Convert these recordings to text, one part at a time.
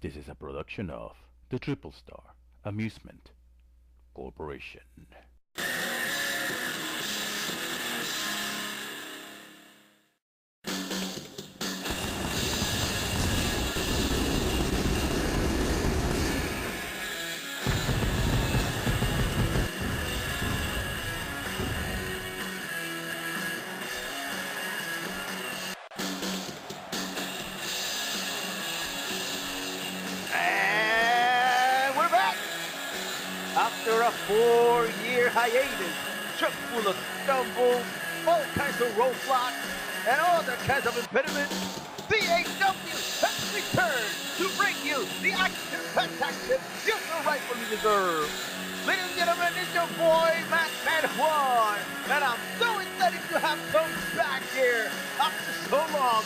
This is a production of the Triplestar Amusement Corporation. After a 4-year hiatus, chock full of stumbles, all kinds of roadblocks, and other kinds of impediments, T.A.W. has returned to bring you the action-packed you so rightfully deserve. Ladies and gentlemen, it's your boy, BammBamm, and I'm so excited to have come back here after so long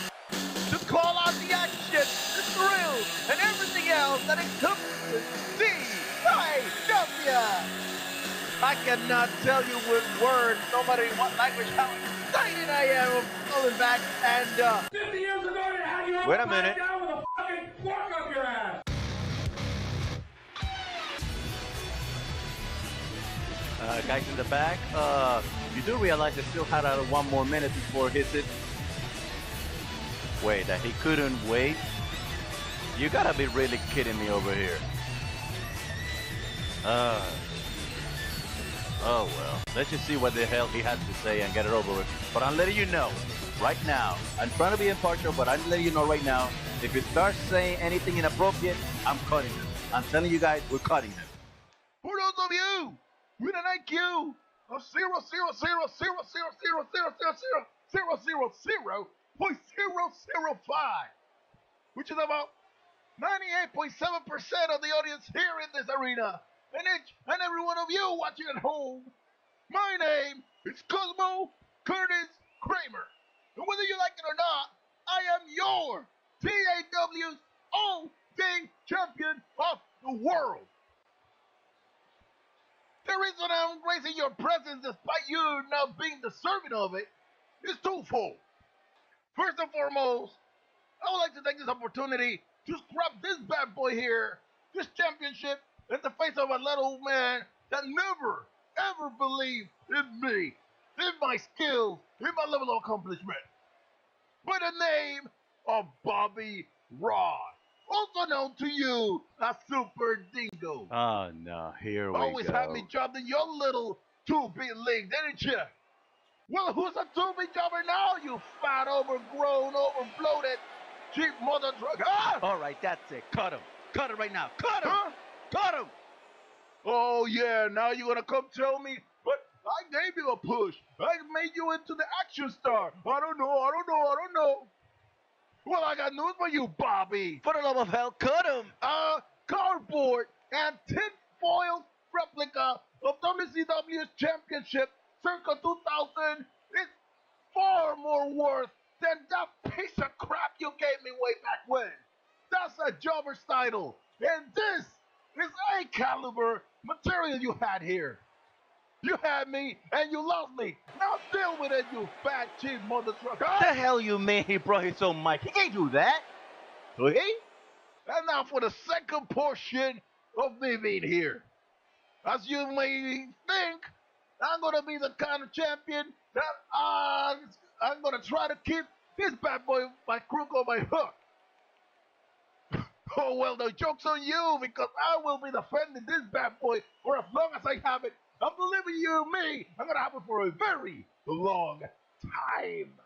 to call out the action, the thrill, and everything else that encompasses T.A.W. I cannot tell you with words, no matter in what language, how excited I am of coming back and 50 years ago, you had your wait a minute. down with a fucking fork up your ass. Guys in the back, you do realize I still had 1 more minute before his hit. Wait, that he couldn't wait? You gotta be really kidding me over here. Oh well, let's just see what the hell he has to say and get it over with. But I'm letting you know, right now, I'm trying to be impartial, but I'm letting you know right now, if you start saying anything inappropriate, I'm cutting him. I'm telling you guys, we're cutting him. For those of you with an IQ of 0.000000000.005, which is about 98.7% of the audience here in this arena, and each and every one of you watching at home, my name is Cosmo Curtis Kramer, and whether you like it or not, I am your T.A.W.'s OD champion of the world. The reason I'm gracing your presence despite you not being deserving of it is twofold. First and foremost, I would like to take this opportunity to scrap this bad boy here, this championship, in the face of a little man that never, ever believed in me, in my skills, in my level of accomplishment. By the name of Bobby Rod, also known to you as Super Dingo. Oh no, here we Always go. had me jobbed in your little 2-bit league, didn't you? Well, who's a 2-bit jobber now, you fat, overgrown, overbloated, cheap mother truck? Ah! Alright, that's it. Cut him. Cut it right now. Cut him. Huh? Cut him. Oh yeah, now you're gonna come tell me, but I gave you a push. I made you into the action star. I don't know. Well, I got news for you, Bobby. For the love of hell, cut him. A cardboard and tinfoil replica of WCW's championship circa 2000 is far more worth than that piece of crap you gave me way back when. That's a jobber's title, and this is A caliber material you had here. You had me, and you lost me. Now deal with it, you fat, cheap mother trucker. The hell you mean he brought his own mic? He can't do that. Okay? And now for the second portion of me being here. As you may think, I'm gonna be the kind of champion that I'm gonna try to keep this bad boy, my crook, on my hook. Oh well, the joke's on you, because I will be defending this bad boy for as long as I have it. And believe you me, I'm gonna have it for a very long time.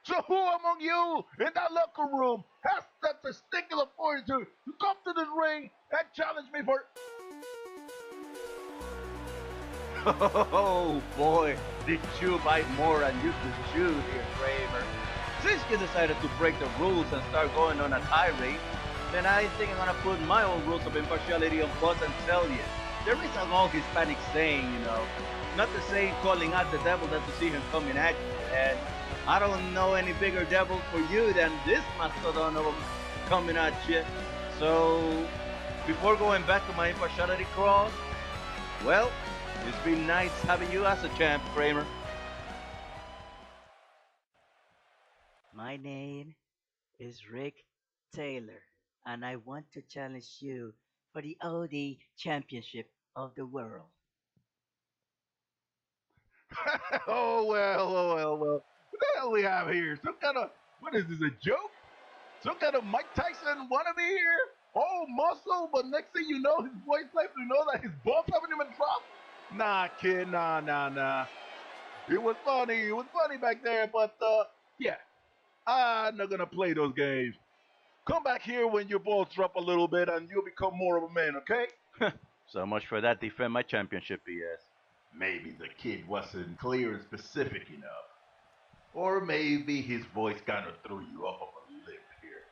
So who among you in that locker room has that testicular fortitude to come to this ring and challenge me for... Oh boy, did you bite more and you could chew here, Kramer. Since you decided to break the rules and start going on a tirade, then I think I'm gonna put my own rules of impartiality on pause and tell you. There is an old Hispanic saying, you know, not the saying calling out the devil than to see him coming at you. And I don't know any bigger devil for you than this mastodon of coming at you. So, before going back to my impartiality crawl, well, it's been nice having you as a champ, Kramer. My name is Rick Taylor. and I want to challenge you for the OD Championship of the World. Oh, well. What the hell we have here? Some kind of, what is this, a joke? Some kind of Mike Tyson wannabe here? All muscle, but next thing you know, his voice lets you know that his balls haven't even dropped? Nah, kid, nah. It was funny back there, but yeah, I'm not gonna play those games. Come back here when your balls drop a little bit and you'll become more of a man, okay? So much for that defend my championship BS. Maybe the kid wasn't clear and specific enough. Or maybe his voice kind of threw you off of a limb here.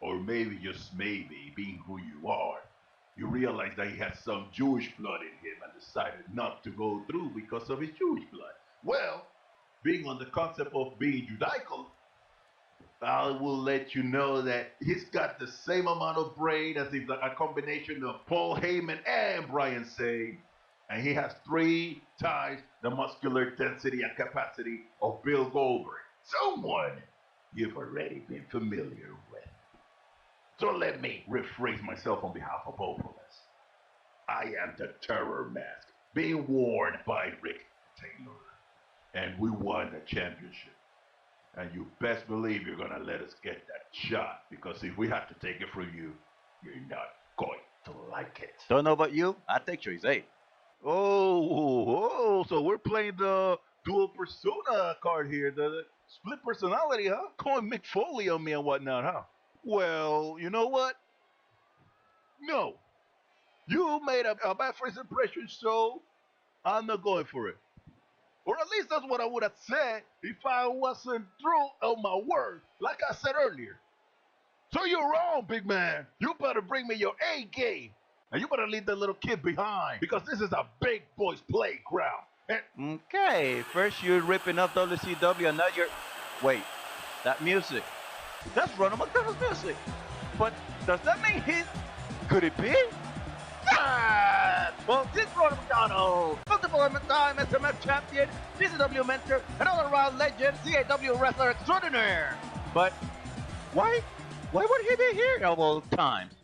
Or maybe, just maybe, being who you are, you realize that he has some Jewish blood in him and decided not to go through because of his Jewish blood. Well, being on the concept of being Judaical, I will let you know that he's got the same amount of brain as if a combination of Paul Heyman and Brian Sane. And he has 3 times the muscular density and capacity of Bill Goldberg. Someone you've already been familiar with. So let me rephrase myself on behalf of both of us. I am the Terror Mask, being worn by Rick Taylor. And we won the championship. And you best believe you're gonna let us get that shot, because if we have to take it from you, you're not going to like it. Don't know about you, I take choice A. So we're playing the dual persona card here, the split personality, huh? Calling Mick Foley on me and whatnot, huh? Well, you know what? No. You made a bad first impression, so I'm not going for it. Or at least that's what I would have said if I wasn't true on my word, like I said earlier. So you're wrong, big man. You better bring me your A game. And you better leave the little kid behind, because this is a big boy's playground. And Okay, first you're ripping up WCW and now you're... Wait, that music. That's Ronald McDonald's music. But does that mean he's... Could it be? Ah! Well, this Ronald McDonald, multiple time SMF champion, DCW mentor, and all-around legend, T.A.W. wrestler extraordinaire. But why would he be here of all times?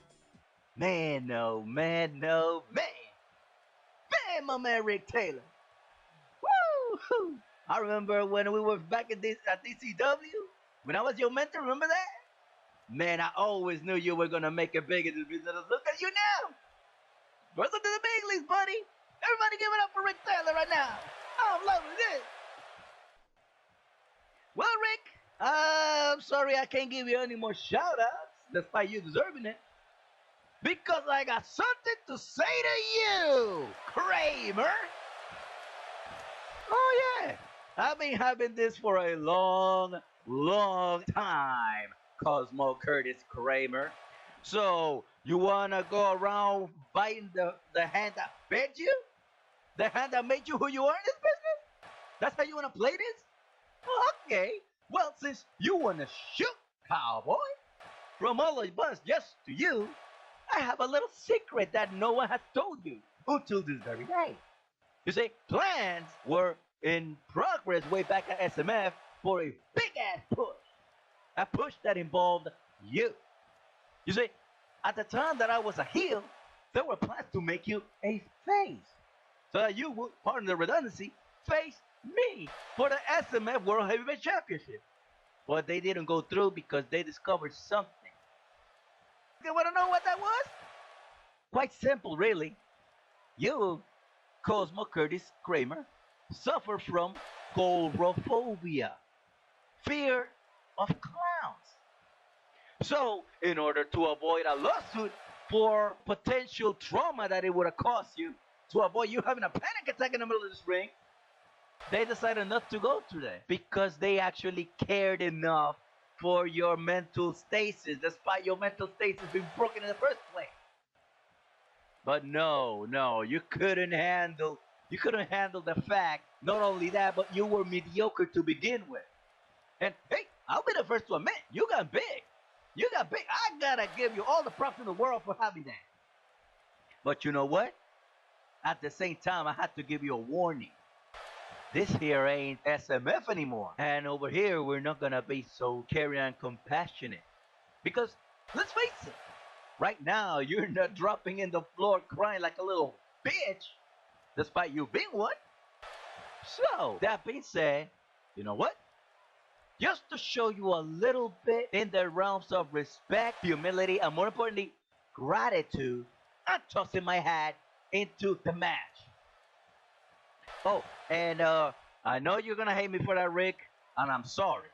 Man, no, man. My man Rick Taylor. Woo! I remember when we were back at DCW, when I was your mentor, remember that? Man, I always knew you were going to make it big in this business. Look at you now. Welcome to the big leagues, buddy. Everybody give it up for Rick Taylor right now. I'm loving this. Well, Rick, I'm sorry I can't give you any more shout-outs, despite you deserving it. Because I got something to say to you, Kramer. Oh, yeah. I've been having this for a long time, Cosmo Curtis Kramer. So, you want to go around biting the hand that fed you? The hand that made you who you are in this business? That's how you want to play this? Okay. Well, since you want to shoot, cowboy, from all of us just to you, I have a little secret that no one has told you until this very day. You see, plans were in progress way back at SMF for a big-ass push. A push that involved you. You see, at the time that I was a heel, there were plans to make you a face. So that you would, pardon the redundancy, face me for the SMF World Heavyweight Championship. But they didn't go through because they discovered something. You want to know what that was? Quite simple, really. You, Cosmo Curtis Kramer, suffer from coulrophobia, fear of clowns. So, in order to avoid a lawsuit for potential trauma that it would have caused you, to avoid you having a panic attack in the middle of this ring, they decided not to go through that because they actually cared enough for your mental stasis, despite your mental stasis being broken in the first place. But no, you couldn't handle the fact, not only that, but you were mediocre to begin with. And hey, I'll be the first to admit, you got big. I gotta give you all the props in the world for having that. But you know what? At the same time, I had to give you a warning. This here ain't SMF anymore. And over here, we're not gonna be so caring and compassionate. Because, let's face it, Right now, you're not dropping in the floor crying like a little bitch, despite you being one. So, that being said, you know what? Just to show you a little bit in the realms of respect, humility, and more importantly, gratitude, I'm tossing my hat into the match. Oh, and I know you're gonna hate me for that, Rick, and I'm sorry,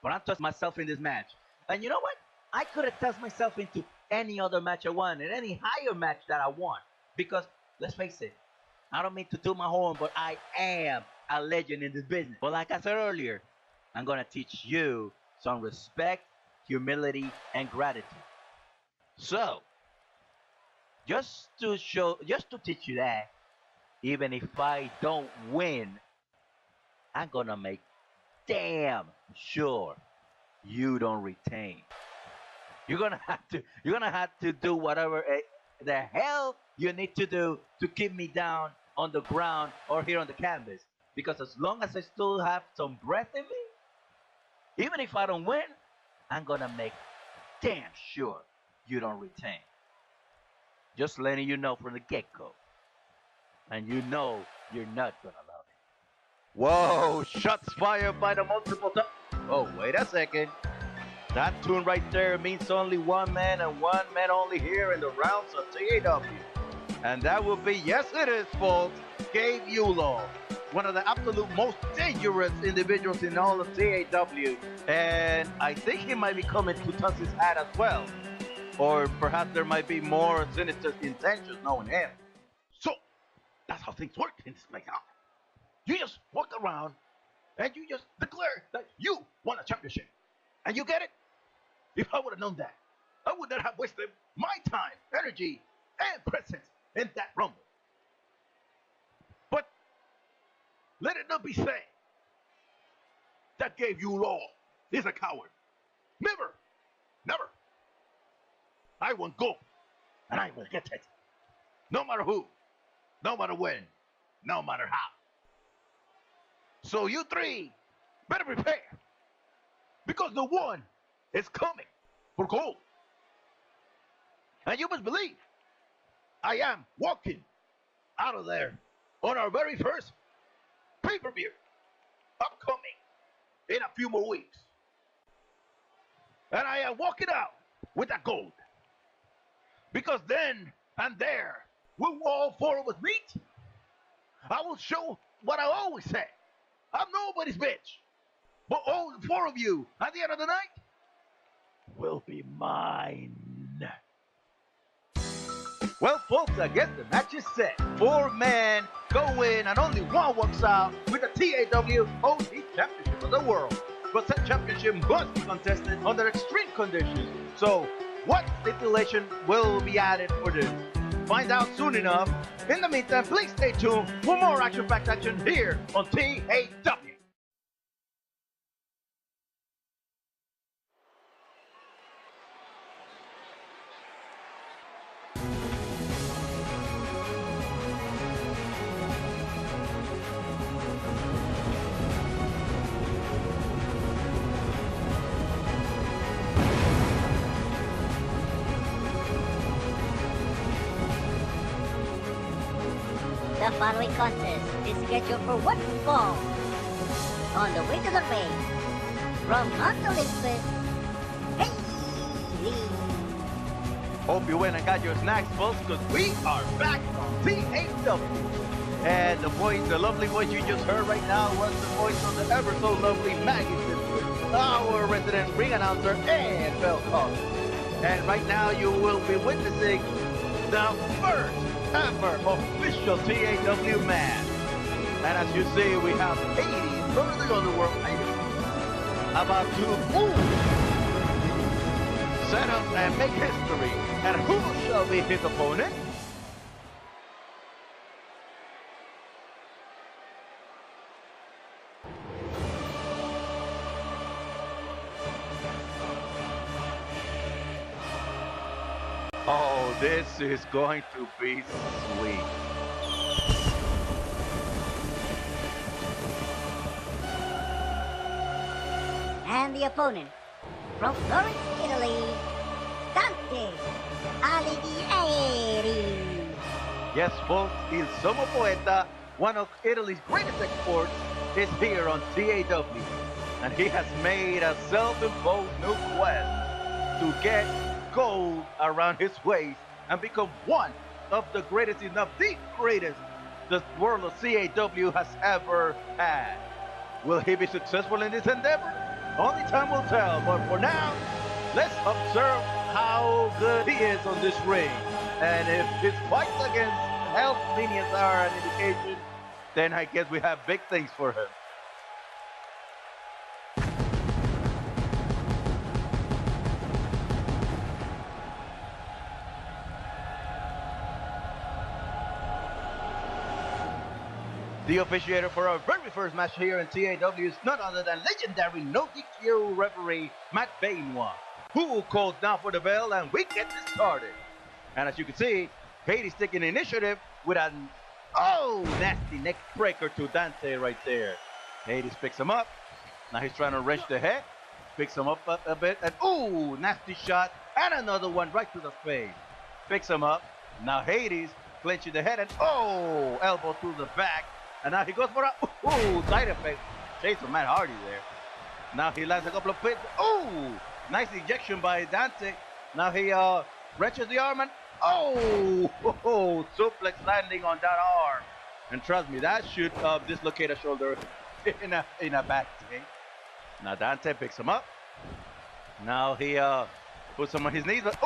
but I'm tossing myself in this match. And you know what? I could have tossed myself into any other match I want, and any higher match that I want, because let's face it, I don't mean to toot my horn, but I am a legend in this business. But like I said earlier, I'm gonna teach you some respect, humility, and gratitude. So, just to teach you that, even if I don't win, I'm gonna make damn sure you don't retain. You're gonna have to do whatever the hell you need to do to keep me down on the ground or here on the canvas. Because as long as I still have some breath in me, even if I don't win, I'm gonna make damn sure you don't retain. Just letting you know from the get-go. And you know you're not gonna love it. Whoa, shots fired by the multiple times. Oh, wait a second. That tune right there means only one man and one man only here in the rounds of T.A.W. And that will be, yes it is, folks, Gabe Yulo. One of the absolute most dangerous individuals in all of T.A.W. And I think he might be coming to toss his hat as well. Or perhaps there might be more sinister intentions knowing him. So, that's how things work in this place now. You just walk around and you just declare that you won a championship. And you get it? If I would have known that, I would not have wasted my time, energy, and presence in that rumble. But let it not be said that gave you law is a coward. Never, never. I won't go, and I will get it. No matter who, no matter when, no matter how. So you three better prepare, because the one is coming for gold. And you must believe I am walking out of there on our very first pay-per-view, upcoming in a few more weeks. And I am walking out with that gold. Because then and there, when all four of us meet, I will show what I always say. I'm nobody's bitch. But all four of you, at the end of the night, will be mine. Well, folks, I guess the match is set. 4 men go in, and only one walks out with the T.A.W. OT Championship of the World. But that championship must be contested under extreme conditions. So, what stipulation will be added for this? Find out soon enough. In the meantime, please stay tuned for more action-packed action here on T.A.W. The following contest is scheduled for one fall. On the way to the ring, from Mount Olympus, Haley. Hope you went and got your snacks, folks, because we are back on T.A.W. And the voice, the lovely voice you just heard right now was the voice of the ever so lovely Maggie Simpson, our resident ring announcer and bell caller. And right now you will be witnessing the first ever official T.A.W. match. And as you see, we have 80 from the underworld about to move, set up and make history. And who shall be his opponent? Oh, this is going to be sweet. And the opponent, from Florence, Italy, Dante Alighieri. Yes, folks, Il Sommo Poeta, one of Italy's greatest exports, is here on T.A.W. And he has made a self-imposed new quest to get gold around his waist and become one of the greatest, if not the greatest, the world of C.A.W. has ever had. Will he be successful in this endeavor? Only time will tell, but for now, let's observe how good he is on this ring. And if his fights against health minions are an indication, then I guess we have big things for him. The officiator for our very first match here in T.A.W. is none other than legendary no DQ referee Matt Benoit, who calls now for the bell, and we get this started. And as you can see, Hades taking initiative with an nasty neck breaker to Dante right there. Hades picks him up. Now he's trying to wrench the head. Picks him up a bit, and nasty shot, and another one right to the face. Picks him up. Now Hades clenching the head, and elbow to the back. And now he goes for a side effect chase from Matt Hardy there. Now he lands a couple of pins. Nice ejection by Dante. Now he wrenches the arm, and suplex landing on that arm. And trust me, that should dislocate a shoulder in a bad thing. Now Dante picks him up. Now he puts him on his knees, but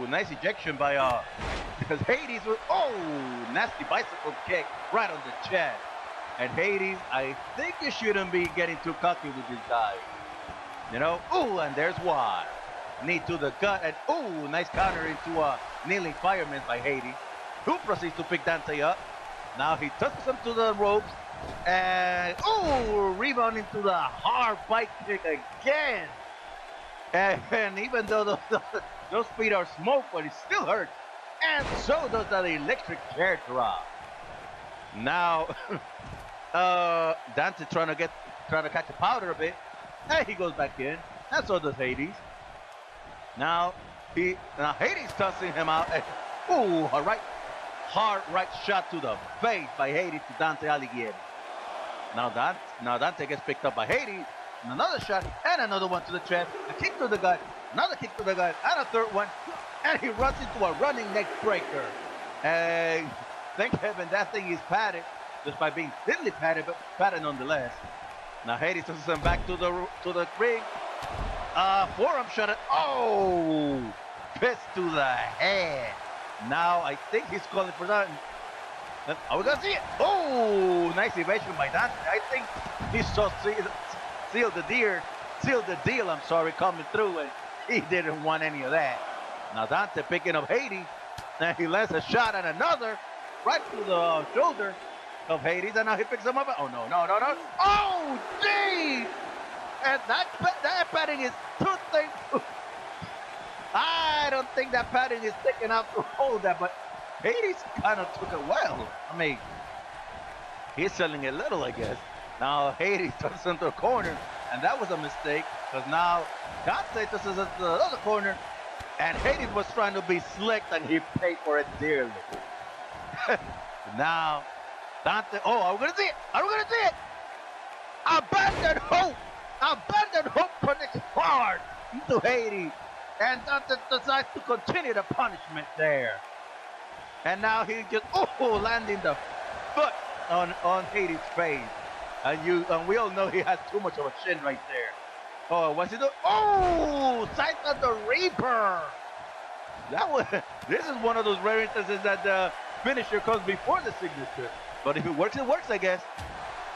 nice ejection by because Hades was nasty bicycle kick right on the chest. And Hades, I think you shouldn't be getting too cocky with this guy. You know, and there's why. Knee to the gut, and nice counter into a kneeling fireman by Hades, who proceeds to pick Dante up. Now he touches him to the ropes, and rebound into the hard bike kick again. And even though those feet are smoke, but it still hurts. And so does that electric chair drop. Now, Dante trying to catch a powder a bit. And he goes back in. And so does Hades. Now Hades tossing him out. And, a hard right shot to the face by Hades to Dante Alighieri. Now Dante gets picked up by Hades. And another shot, and another one to the chest. A kick to the gut, another kick to the gut, and a third one. And he runs into a running neck breaker. And thank heaven that thing is padded, just by being thinly padded, but padded nonetheless. Now Hades tosses him back to the ring. Forearm shot at, fist to the head. Now I think he's calling for that. Are we gonna see it? Nice evasion by Dante. I think he saw sealed the deal, coming through, and he didn't want any of that. Now Dante picking up Hades, and he lands a shot and another right to the shoulder of Hades, and now he picks him up. No. Jeez! And that padding is too thick. I don't think that padding is thick enough to hold that, but Hades kind of took it well. I mean, he's selling it little, I guess. Now Hades tosses him to the corner, and that was a mistake, because now Dante tosses him to the other corner, and Hades was trying to be slick, and he paid for it dearly. Now Dante, are we gonna see it? Abandoned hope connects hard into Hades, and Dante decides to continue the punishment there. And now he just landing the foot on Hades' face. And we all know he has too much of a chin right there. What's he doing? Sight of the Reaper. This is one of those rare instances that the finisher comes before the signature. But if it works, I guess.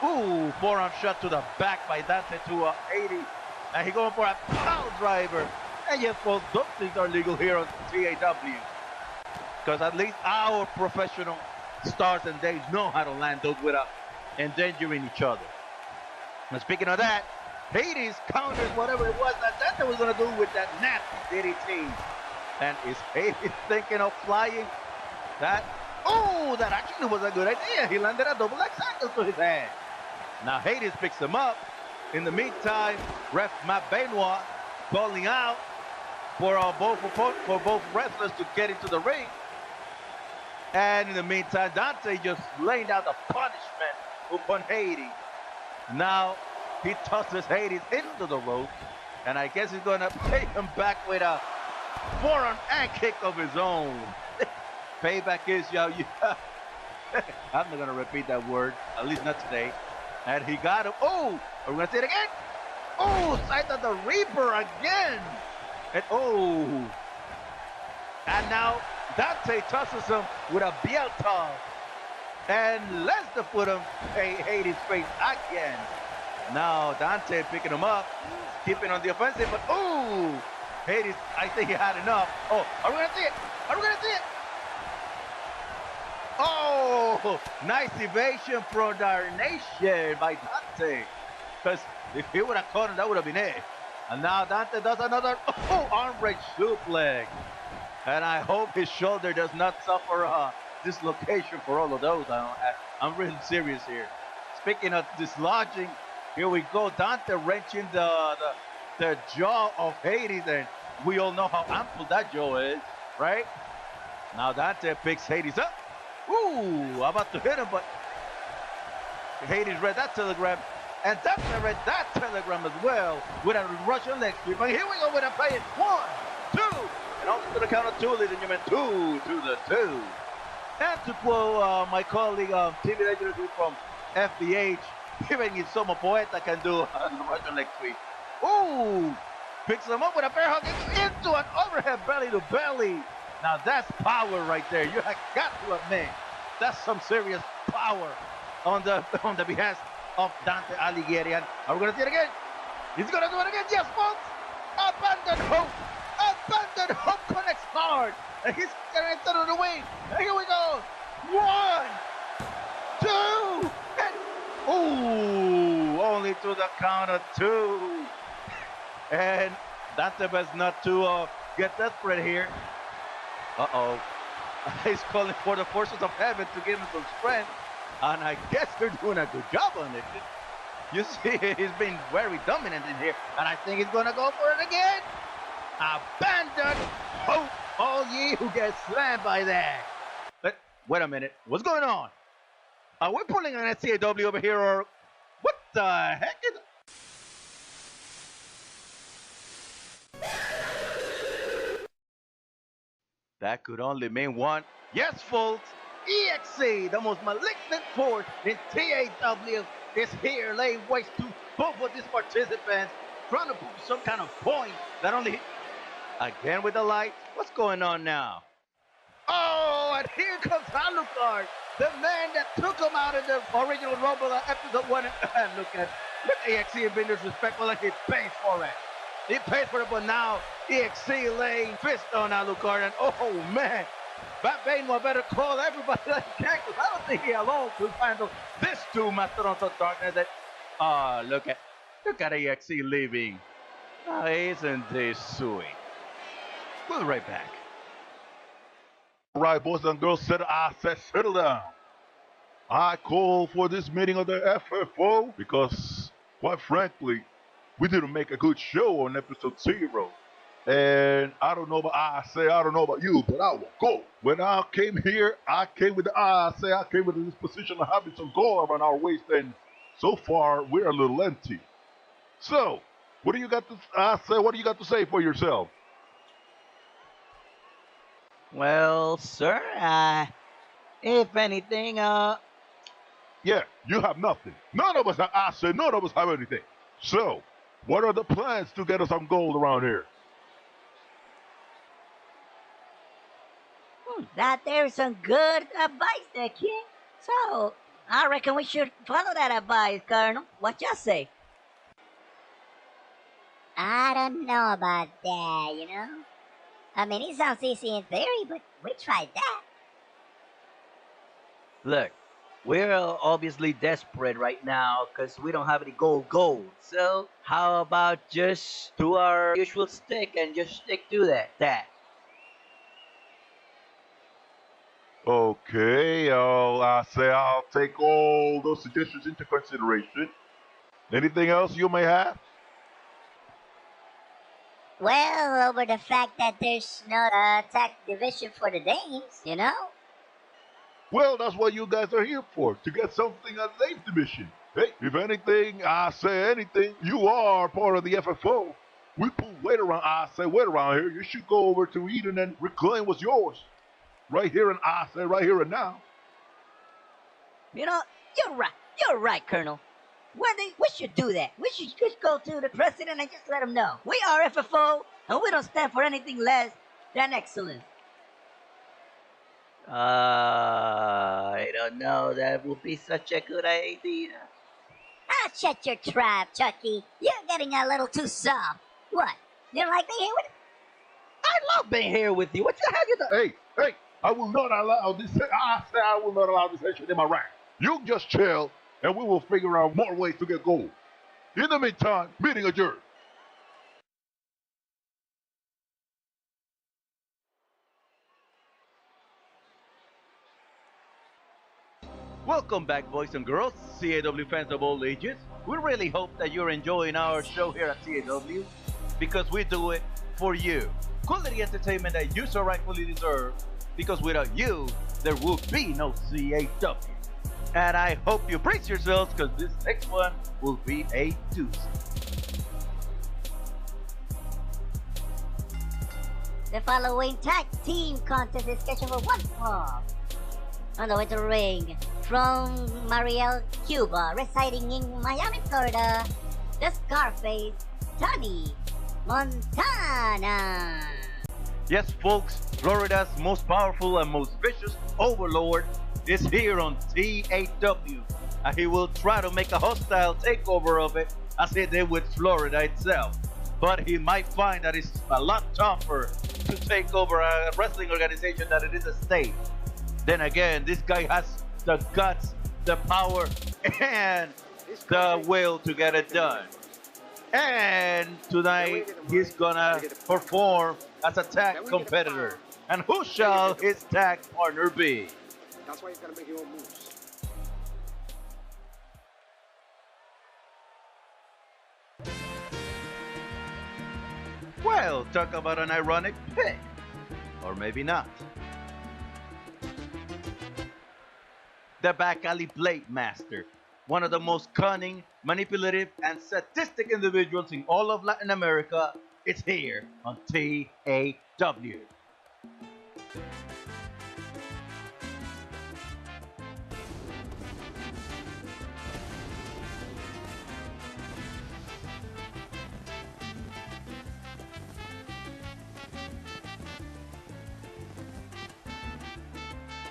Forearm shot to the back by Dante to Hades. And he going for a power driver. And yes, folks, those things are legal here on T.A.W. Because at least our professional stars and days know how to land those without endangering each other. Now speaking of that, Hades counters whatever it was that Dante was going to do with that nasty DDT. And is Hades thinking of flying? That actually was a good idea. He landed a double X ankle to his head. Now Hades picks him up. In the meantime, ref Matt Benoit calling out for both wrestlers to get into the ring. And in the meantime, Dante just laying down the punishment upon Hades. Now he tosses Hades into the rope, and I guess he's gonna pay him back with a forearm and kick of his own. Payback is, yo. I'm not gonna repeat that word, at least not today. And he got him. Oh, are we gonna see it again? Oh, sight of the Reaper again. And oh, and now Dante tosses him with a Bielta and lets the foot him Hades' face again. Now Dante picking him up, keeping on the offensive, but oh, Hades, I think he had enough. Oh, are we gonna see it? Are we gonna see it? Oh, nice evasion from Darnation by Dante. Because if he would have caught him, that would have been it. And now Dante does another arm break suplex. And I hope his shoulder does not suffer a dislocation for all of those. I'm really serious here. Speaking of dislodging, here we go. Dante wrenching the jaw of Hades, and we all know how ample that jaw is, right? Now Dante picks Hades up. Ooh, about to hit him, but Hades read that telegram, and Dante read that telegram as well with a Russian leg sweep. But here we go with a play. 1, 2, and on to the count of 2, ladies and gentlemen. 2 to the 2. And to quote my colleague T.A.W. from FBH, even if some poeta can do a Russian leg sweep. Ooh, picks him up with a bear hug into an overhead belly to belly. Now that's power right there. You have got to admit, that's some serious power on the behest of Dante Alighieri. And are we gonna see it again? He's gonna do it again. Yes, folks. Abandoned hope. Abandoned hope connects hard. And he's gonna enter the wing. And here we go. 1, 2, and ooh, only to the count of 2. And Dante best not to get desperate here. Uh-oh. He's calling for the forces of heaven to give him some strength. And I guess they're doing a good job on it. You see, he's been very dominant in here. And I think he's going to go for it again. Abandoned hope, all ye who get slammed by that. But wait a minute. What's going on? Are we pulling an T.A.W. over here, or what the heck is it? That could only mean one. Yes, folks. EXE, the most malignant force in T.A.W. is here, laying waste to both of these participants, trying to prove some kind of point that only... Again with the light. What's going on now? Oh, and here comes Alucard, the man that took him out of the original Rubble episode 1. And look EXE being disrespectful, and he pays for it. He paid for it, but now EXE laying fist on Alucard, and oh man, BammBamm better call everybody that he can, because I don't think he alone could handle this two Mastodons of Darkness. That look at EXE leaving. Oh, isn't this sweet? We'll be right back. All right, boys and girls, I said settle down. I call for this meeting of the FFO because, quite frankly, we didn't make a good show on episode 0. And I don't know about you, but I will go. When I came here, I came with this position of having some gold around our waist, and so far we're a little empty. So, what do you got to say for yourself? Well, sir, if anything, Yeah, you have nothing. None of us have anything. So, what are the plans to get us some gold around here? That there's some good advice there, King. So, I reckon we should follow that advice, Colonel. What y'all say? I don't know about that, you know? I mean, it sounds easy in theory, but we tried that. look, we're obviously desperate right now because we don't have any gold. So, how about just do our usual stick and just stick to that? Okay, I'll take all those suggestions into consideration. Anything else you may have? Well, over the fact that there's no tag division for the dames, you know? Well, that's what you guys are here for, to get something on the Dave's division. Hey, if anything, I say anything, you are part of the FFO. We put weight around, I say weight around here. You should go over to Eden and reclaim what's yours. Right here and I say right here and now. You know, you're right, Colonel. We should do that. We should just go to the president and just let him know. We are FFO, and we don't stand for anything less than excellence. I don't know. That would be such a good idea. Ah, shut your trap, Chucky. You're getting a little too soft. What? You don't like being here with me? I love being here with you. What the hell you doing? Hey, I will not allow this. I say I will not allow this action in my rank. You just chill, and we will figure out more ways to get gold. In the meantime, meeting adjourned. Welcome back, boys and girls, CAW fans of all ages. We really hope that you're enjoying our show here at CAW because we do it for you. Quality entertainment that you so rightfully deserve, because without you, there would be no CAW. And I hope you brace yourselves because this next one will be a doozy. The following tag team contest is scheduled for one fall. On the way to the ring, from Mariel, Cuba, residing in Miami, Florida, the Scarface, Tony Montana. Yes, folks, Florida's most powerful and most vicious overlord is here on T.A.W. and he will try to make a hostile takeover of it as he did with Florida itself. But he might find that it's a lot tougher to take over a wrestling organization than it is a state. Then again, this guy has the guts, the power, and the will to get it done. And tonight, he's gonna perform as a tag competitor. And who shall his tag partner be? That's why he's gotta make your own moves. Well, talk about an ironic pick. Or maybe not. The back alley blade master, one of the most cunning, manipulative, and sadistic individuals in all of Latin America, is here on T.A.W.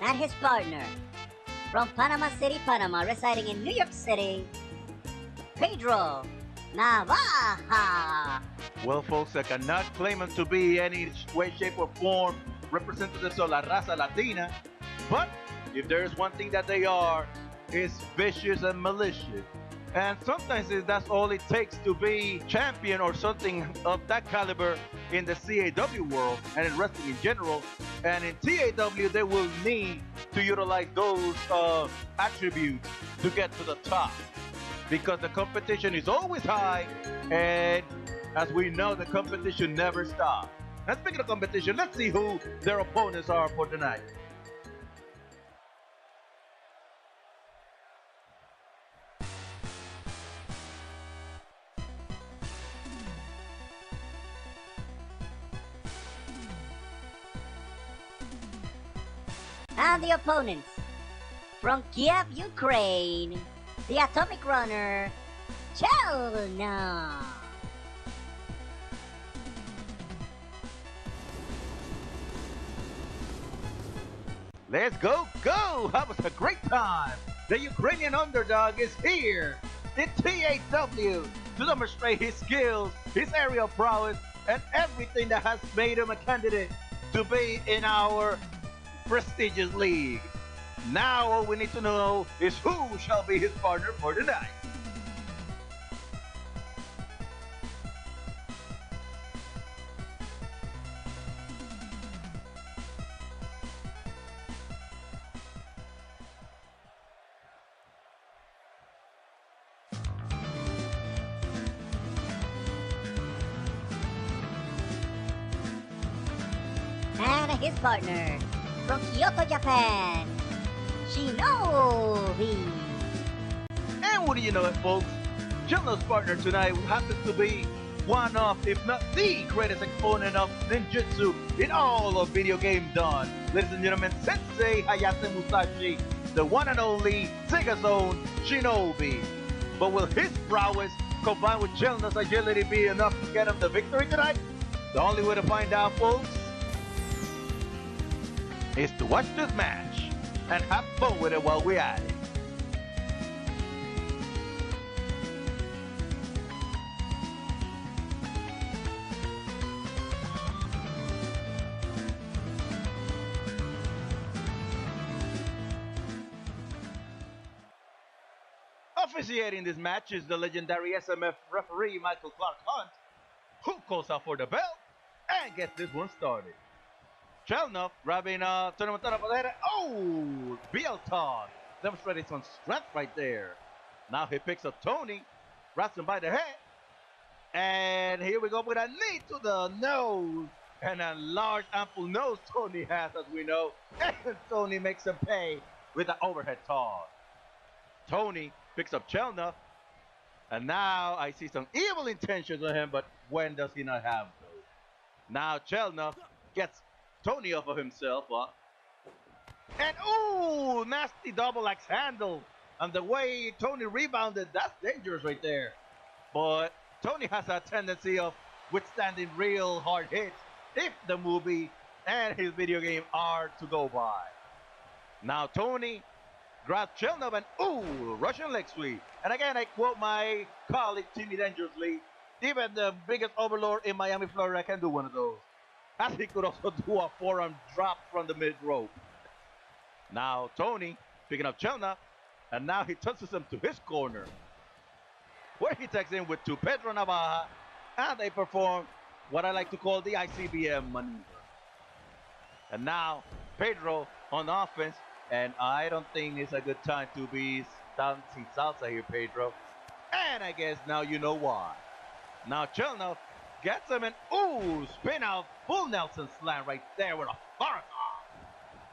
And his partner, from Panama City, Panama, residing in New York City, Pedro Navaja. Well, folks, I cannot claim him to be any way, shape, or form representatives of La Raza Latina, but if there is one thing that they are, it's vicious and malicious. And sometimes that's all it takes to be champion or something of that caliber in the CAW world and in wrestling in general. And in TAW, they will need to utilize those attributes to get to the top, because the competition is always high, and as we know, the competition never stops. And speaking of competition, let's see who their opponents are for tonight. And the opponents, from Kiev, Ukraine, the Atomic Runner, Chelnov. Let's go! That was a great time! The Ukrainian underdog is here in T.A.W. to demonstrate his skills, his aerial prowess, and everything that has made him a candidate to be in our prestigious league. Now all we need to know is who shall be his partner for tonight. and his partner from Kyoto, Japan, Shinobi. And what do you know it, folks? Chelnov's partner tonight happens to be one of, if not the greatest exponent of ninjutsu in all of video game done. Ladies and gentlemen, Sensei Hayase Musashi, the one and only Sega's own Shinobi. But will his prowess combined with Chelnov's agility be enough to get him the victory tonight? The only way to find out, folks, is to watch this match and have fun with it while we're at it. Officiating this match is the legendary SMF referee Michael Clark Hunt, who calls out for the belt and gets this one started. Chelnov grabbing Tony Montana for the head. Oh, Bielton demonstrating some strength right there. Now he picks up Tony, grabs him by the head, and here we go with a knee to the nose. And a large ample nose Tony has, as we know. And Tony makes him pay with the overhead toss. Tony picks up Chelnov, and now I see some evil intentions on him, but when does he not have those? Now Chelnov gets Tony off of himself, and ooh, nasty double axe handle. And the way Tony rebounded, that's dangerous right there. But Tony has a tendency of withstanding real hard hits if the movie and his video game are to go by. Now Tony grabs Chelnov and ooh, Russian leg sweep. And again, I quote my colleague Timmy Dangerously, even the biggest overlord in Miami, Florida can do one of those. As he could also do a forearm drop from the mid rope. Now Tony picking up Chelnov, and now he tosses him to his corner, where he takes in with two Pedro Navaja, and they perform what I like to call the ICBM maneuver. And now Pedro on offense, and I don't think it's a good time to be dancing salsa here, Pedro. And I guess now you know why. Now Chelnov gets him and ooh, spin out full Nelson slam right there with a forearm.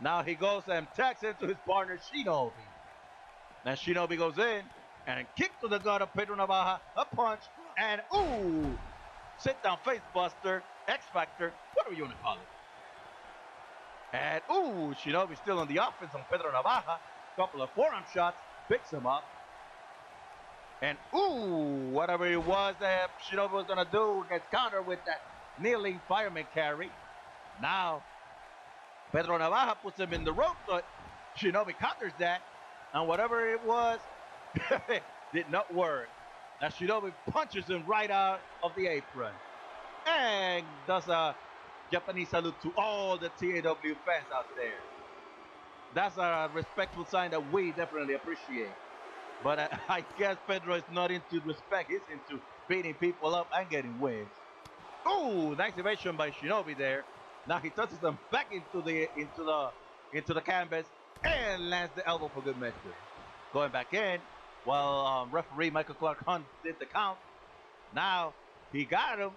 Now he goes and tags into his partner Shinobi. Now Shinobi goes in and kick to the gut of Pedro Navaja, a punch, and ooh, sit down face buster, X Factor, whatever you want to call it. And ooh, Shinobi still on the offense on Pedro Navaja. Couple of forearm shots, picks him up. And ooh, whatever it was that Shinobi was gonna do gets countered with that kneeling fireman carry. Now Pedro Navaja puts him in the rope, but Shinobi counters that, and whatever it was did not work. Now Shinobi punches him right out of the apron and does a Japanese salute to all the T.A.W. fans out there. That's a respectful sign that we definitely appreciate. But I guess Pedro is not into respect. He's into beating people up and getting wins. Ooh, nice evasion by Shinobi there. Now he tosses them back into the canvas and lands the elbow for good measure. Going back in while referee Michael Clark Hunt did the count. Now he got him,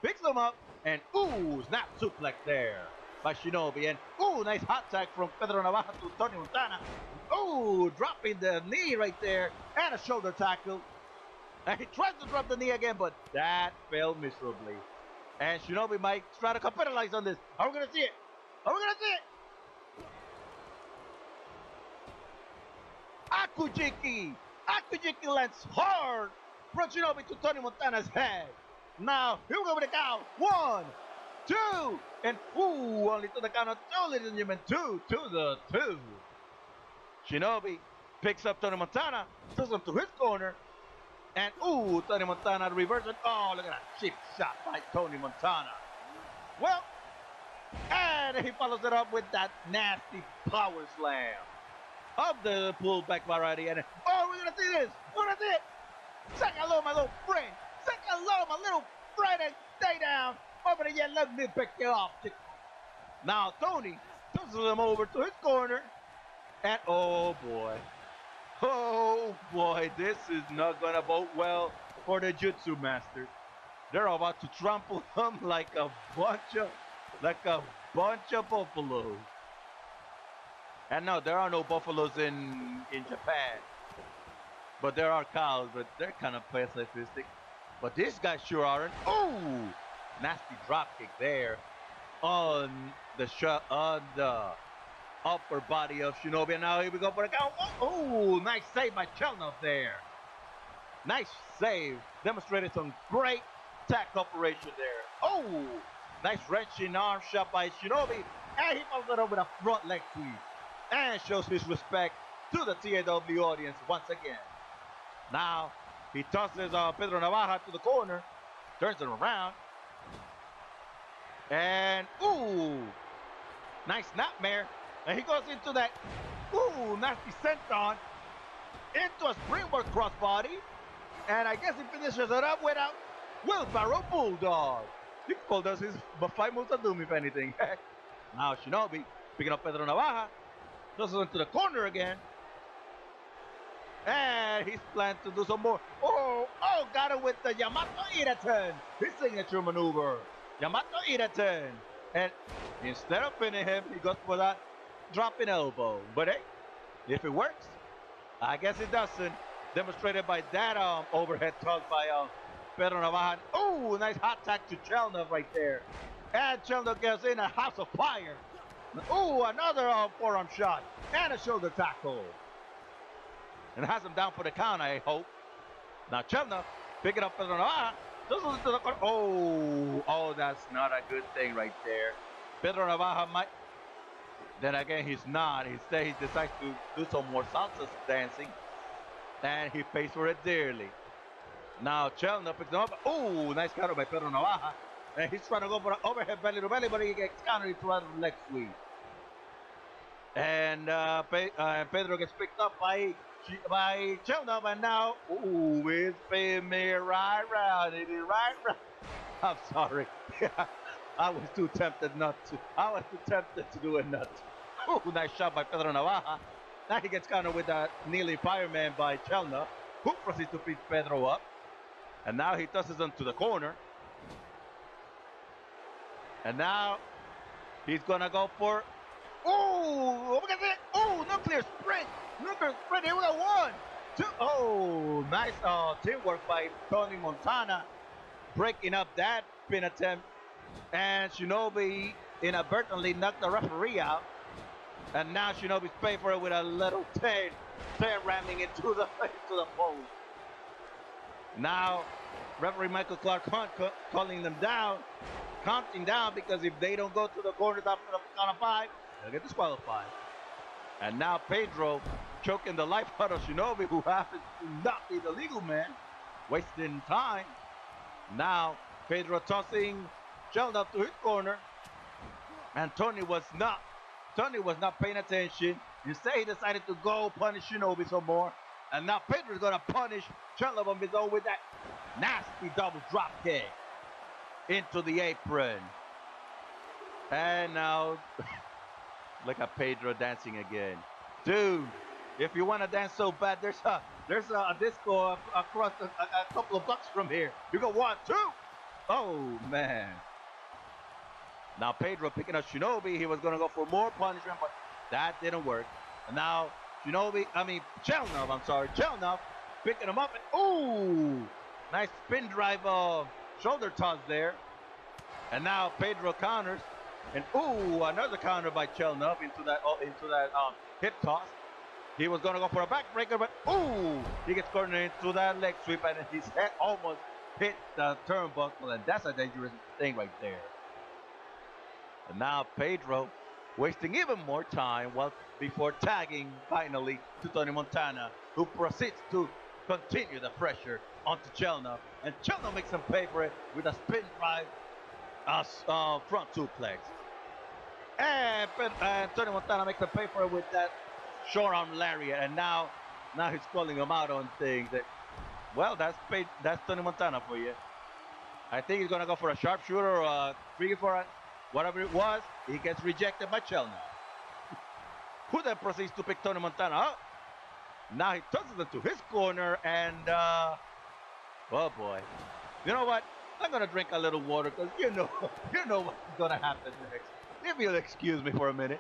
picks him up, and ooh, snap suplex there by Shinobi. And ooh, nice hot tag from Pedro Navaja to Tony Montana. Ooh, dropping the knee right there and a shoulder tackle. And he tries to drop the knee again, but that failed miserably. And Shinobi might try to capitalize on this. Are we going to see it? Are we going to see it? Akujiki! Akujiki lands hard from Shinobi to Tony Montana's head. Now, here we go with the count. 1, 2, and ooh, only to the count of 2, ladies and gentlemen. 2 to the 2. Shinobi picks up Tony Montana, throws him to his corner, and ooh, Tony Montana reverses. Oh, look at that cheap shot by Tony Montana. Well, and he follows it up with that nasty power slam of the pullback variety. And oh, we're gonna see this. We're gonna see it. Say hello, my little friend. Say hello, my little friend, and stay down. Over there, let me pick you up. Now Tony tosses him over to his corner. And oh boy, this is not gonna bode well for the Jutsu Masters. They're about to trample him like a bunch of buffaloes. And no, there are no buffaloes in Japan. But there are cows, but they're kind of pacifistic. But these guys sure aren't. Oh, nasty drop kick there on the upper body of Shinobi. And now here we go for the count. Oh, nice save by Chelnov there. Nice save. Demonstrated some great tack operation there. Oh, nice wrenching arm shot by Shinobi. And he follows it up with a front leg sweep. And shows his respect to the T.A.W. audience once again. Now, he tosses Pedro Navaja to the corner. Turns it around. And, ooh, nice snapmare. And he goes into that, ooh, nasty senton. Into a springboard crossbody. And I guess he finishes it up with a wheelbarrow bulldog. He called us his 5 moves of doom, if anything. Now Shinobi picking up Pedro Navaja. Tosses into the corner again. And he's planning to do some more. Oh, got it with the Yamato Iraten. His signature maneuver. Yamato Iraten. And instead of pinning him, he goes for that dropping elbow. But hey, if it works, I guess it doesn't. Demonstrated by that overhead toss by Pedro Navaja. Oh, nice hot tack to Chelnov right there. And Chelnov gets in a house of fire. Oh, another forearm shot. And a shoulder tackle. And has him down for the count, I hope. Now Chelnov picking up Pedro Navaja. Oh, that's not a good thing right there. Pedro Navaja might. Then again, he's not. Instead, he decides to do some more salsa dancing. And he pays for it dearly. Now Chelnov picks him up. Oh, nice counter by Pedro Navaja. And he's trying to go for an overhead belly to belly, but he gets countered into a leg sweep. And Pedro gets picked up by Chelnov, and now, ooh, it's paying me right round. It is right round. I'm sorry. I was too tempted not to. I was too tempted to do it not to. Ooh, nice shot by Pedro Navaja. Now he gets countered with a kneeling fireman by Chelnov, who proceeds to pick Pedro up. And now he tosses him to the corner. And now he's gonna go for, ooh, look at that. Oh, nuclear sprint. Nuclear sprint. Here we go. 1, 2. Oh, nice teamwork by Tony Montana, breaking up that pin attempt. And Shinobi inadvertently knocked the referee out. And now Shinobi's paying for it with a little 10 ramming into the post. Now, referee Michael Clark calling them down, counting down, because if they don't go to the corners after the count of 5, they'll get disqualified. And now Pedro choking the life out of Shinobi, who happens to not be the legal man, wasting time. Now Pedro tossing Chelnov to his corner, and Tony was not paying attention. Instead, he decided to go punish Shinobi some more. And now Pedro's gonna punish Chelnov on his own with that nasty double drop kick into the apron. And now look at Pedro dancing again. Dude, if you want to dance so bad, there's a disco across a couple of blocks from here. You go 1, 2. Oh man. Now Pedro picking up Shinobi. He was gonna go for more punishment, but that didn't work. And now Chelnov picking him up, and ooh, nice spin drive shoulder toss there. And now Pedro counters, and ooh, another counter by Chelnov into that hip toss. He was gonna go for a backbreaker, but ooh, he gets cornered into that leg sweep, and his head almost hit the turnbuckle, and that's a dangerous thing right there. And now Pedro wasting even more time before tagging finally to Tony Montana, who proceeds to continue the pressure onto Chelnov, and Chelnov makes him pay for it with a spin drive front suplex. And Tony Montana makes him pay for it with that short arm lariat, and now he's calling him out on things that, well, that's Tony Montana for you. I think he's gonna go for a sharpshooter or a 3-4, whatever it was. He gets rejected by Chelnov, who then proceeds to pick Tony Montana up. Now he tosses it to his corner, and oh boy, you know what? I'm gonna drink a little water, because you know what's gonna happen next. If you'll excuse me for a minute.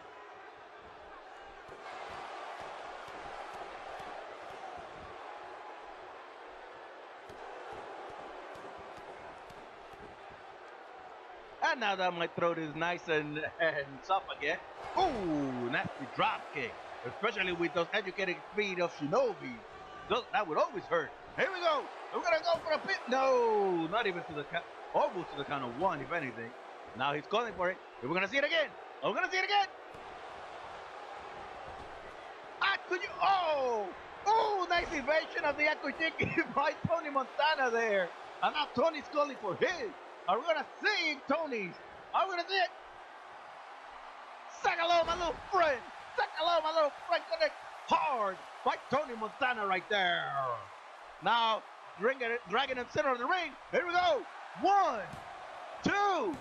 And now that my throat is nice and soft again. Ooh, nasty drop kick. Especially with those educated feet of Shinobi. That would always hurt. Here we go. We're going to go for a pin. No, not even to the count. Almost to the count of one, if anything. Now he's calling for it. We're going to see it again. We're going to see it again. Ah, could you? Oh, nice evasion of the Akujiki by Tony Montana there. And now Tony's calling for his. Are we going to see Tony's? Are we going to see it? Say hello, my little friend. Say hello, my little friend. Connect hard by Tony Montana right there. Now, dragging him center of the ring. Here we go. 1, 2.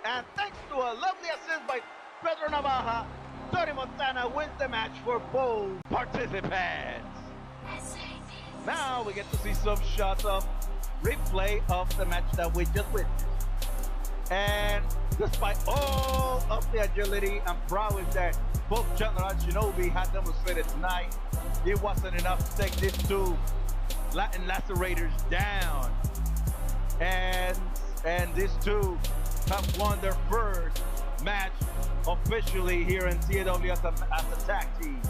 And thanks to a lovely assist by Pedro Navaja, Tony Montana wins the match for both participants. Now we get to see some shots of replay of the match that we just witnessed. And despite all of the agility and prowess that both Chelnov and Shinobi had demonstrated tonight, it wasn't enough to take these two Latin lacerators down. And these two have won their first match officially here in T.A.W. as a tag team.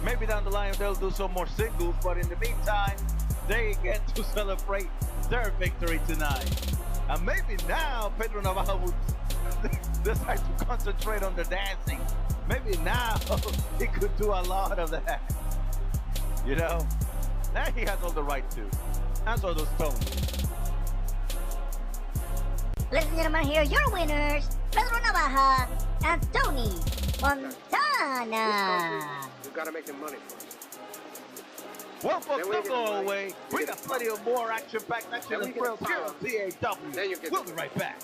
Maybe down the line they'll do some more singles, but in the meantime, they get to celebrate their victory tonight. And maybe now Pedro Navaja would decide to concentrate on the dancing. Maybe now he could do a lot of that. You know? Now he has all the right to. And so does Tony. Ladies and gentlemen, here are your winners, Pedro Navaja and Tony Montana. You gotta make the money first. Well, folks, don't go away. We got plenty of more action-packed action and thrills here on T.A.W. We'll be right back.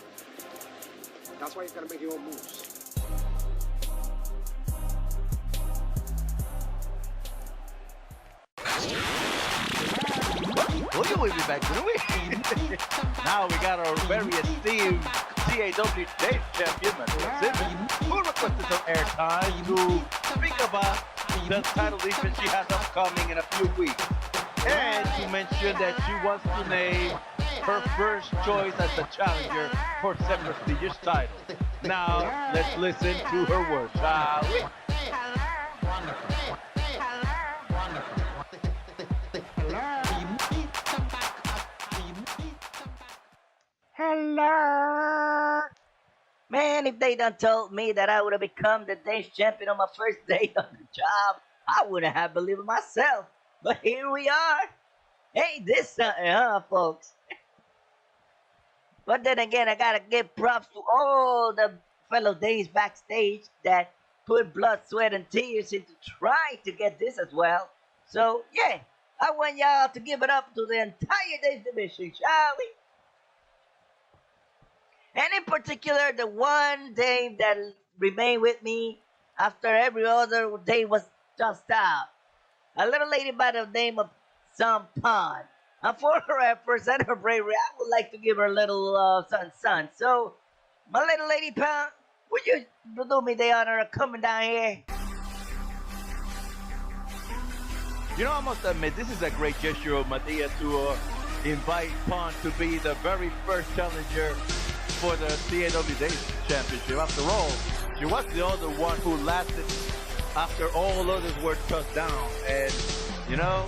That's why you gotta make your own moves. We'll be back, will we? Now we got our very esteemed T.A.W. Days Champion, who requested some airtime to speak about the title defense she has upcoming in a few weeks. And she mentioned that she wants to name her first choice as the challenger for said prestigious title. Now, let's listen to her words, shall we? Hello. Man, if they done told me that I would have become the day's champion on my first day on the job, I wouldn't have believed it myself. But here we are. Hey, this something, huh, folks? But then again, I gotta give props to all the fellow days backstage that put blood, sweat, and tears into trying to get this as well. So, yeah, I want y'all to give it up to the entire days division, shall we? And in particular, the one day that remained with me after every other day was just out. A little lady by the name of Sampan. And for her efforts and her bravery, I would like to give her a little son. So, my little lady Pound, would you do me the honor of coming down here? You know, I must admit, this is a great gesture of Madea to invite Pond to be the very first challenger for the T.A.W. Days Championship. After all, she was the other one who lasted after all others were shut down. And, you know,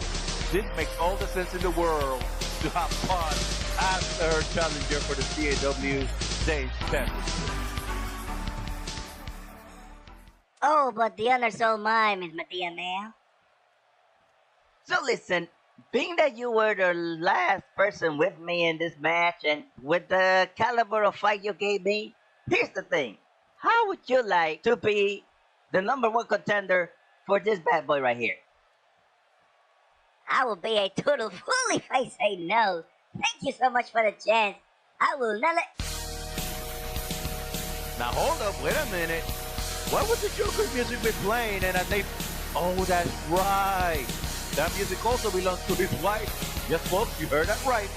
this makes all the sense in the world to have Pond as her challenger for the T.A.W. Days Championship. Oh, but the honor's all mine, Miss Madea, ma'am. So listen, being that you were the last person with me in this match and with the caliber of fight you gave me, here's the thing. How would you like to be the #1 contender for this bad boy right here? I will be a total fool if I say no. Thank you so much for the chance. I will not let... Now hold up, wait a minute. Why would the Joker's music be playing and they... Oh, that's right. That music also belongs to his wife. Yes, folks, you heard that right.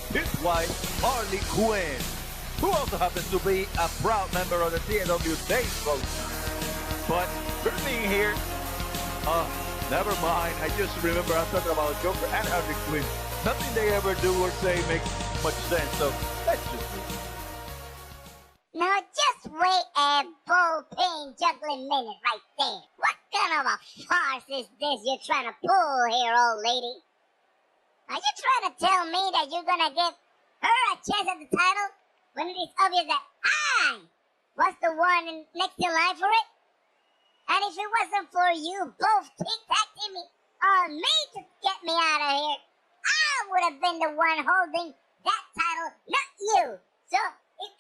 His wife, Harley Quinn. who also happens to be a proud member of the T.A.W. Days roster. But for being here, never mind. I just remember I'm talking about Joker and Harley Quinn. Nothing they ever do or say makes much sense, so let's just move. Now just wait a bullpen juggling minute right there. What kind of a farce is this you're trying to pull here, old lady? Are you trying to tell me that you're gonna give her a chance at the title when it is obvious that I was the one next in line for it? And if it wasn't for you both tic-tacing me on me to get me out of here, I would have been the one holding that title, not you. So if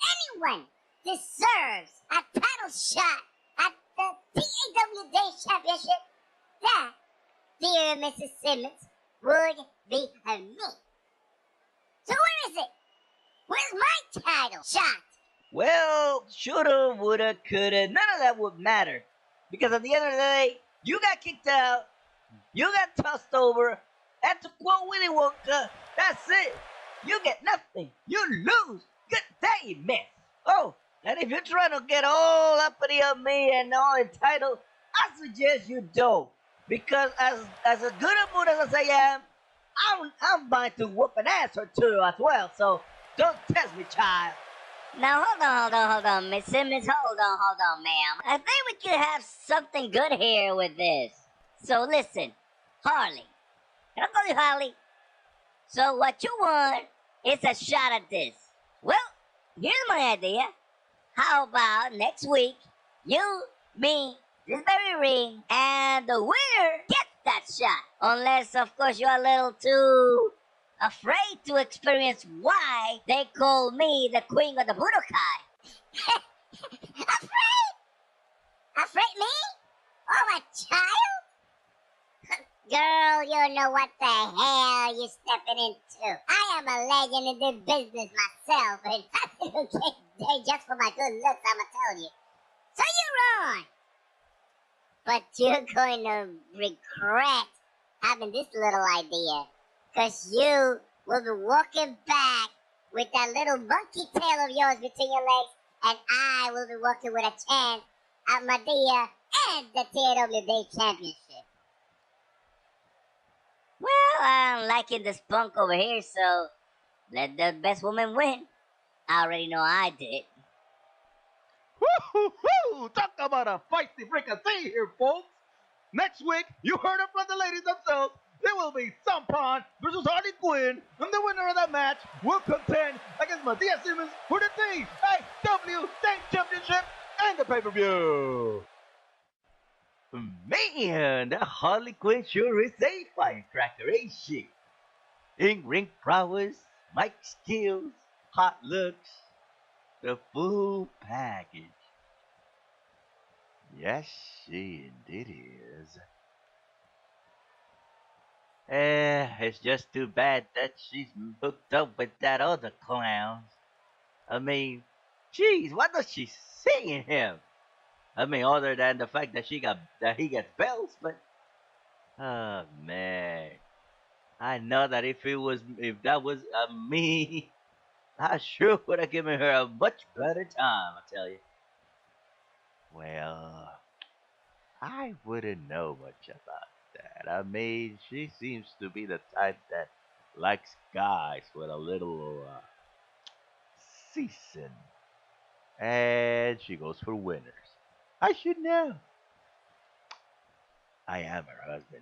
anyone deserves a title shot at the T.A.W. Day Championship, that, dear Mrs. Simmons, would be me. So where is it? Where's my title shot? Well, shoulda, woulda, coulda, none of that would matter. Because at the end of the day, you got kicked out, you got tossed over, and to quote Willy Wonka, that's it. You get nothing. You lose. Good day, miss. Oh, and if you're trying to get all uppity on me and all entitled, I suggest you don't. Because as a good a mood as I am, I'm bound to whoop an ass or two as well. So don't test me, child. Now hold on, Miss Simmons, hold on, ma'am. I think we could have something good here with this. So listen, Harley. Can I call you Harley? So what you want is a shot at this. Well, here's my idea. How about next week, you, me, this very ring, and the winner gets that shot. Unless, of course, you're a little too afraid to experience why they call me the queen of the Budokai. Afraid? Afraid me? Oh, a child? Girl, you know what the hell you're stepping into. I am a legend in this business myself, and I didn't get there just for my good looks, I'ma tell you. So you're wrong. But you're going to regret having this little idea. Because you will be walking back with that little monkey tail of yours between your legs, and I will be walking with a chance at Madea and the T.A.W. Day Championship. Well, I'm liking this punk over here, so let the best woman win. I already know I did. Woo-hoo-hoo! Talk about a feisty fricassee here, folks. Next week, you heard it from the ladies themselves. There will be ShaoKahn versus Harley Quinn, and the winner of that match will contend against Matthias Simmons for the T.A.W. State Championship and the pay-per-view. Man, that Harley Quinn sure is a firecracker, ain't she? In-ring prowess, mic skills, hot looks, the full package. Yes, she indeed is. It's just too bad that she's hooked up with that other clown. I mean, geez, what does she see in him? I mean, other than the fact that he gets belts, but oh man, I know that if that was me, I sure would have given her a much better time. I tell you. Well, I wouldn't know much about that. I mean, she seems to be the type that likes guys with a little season, and she goes for winners. I should know. I am her husband.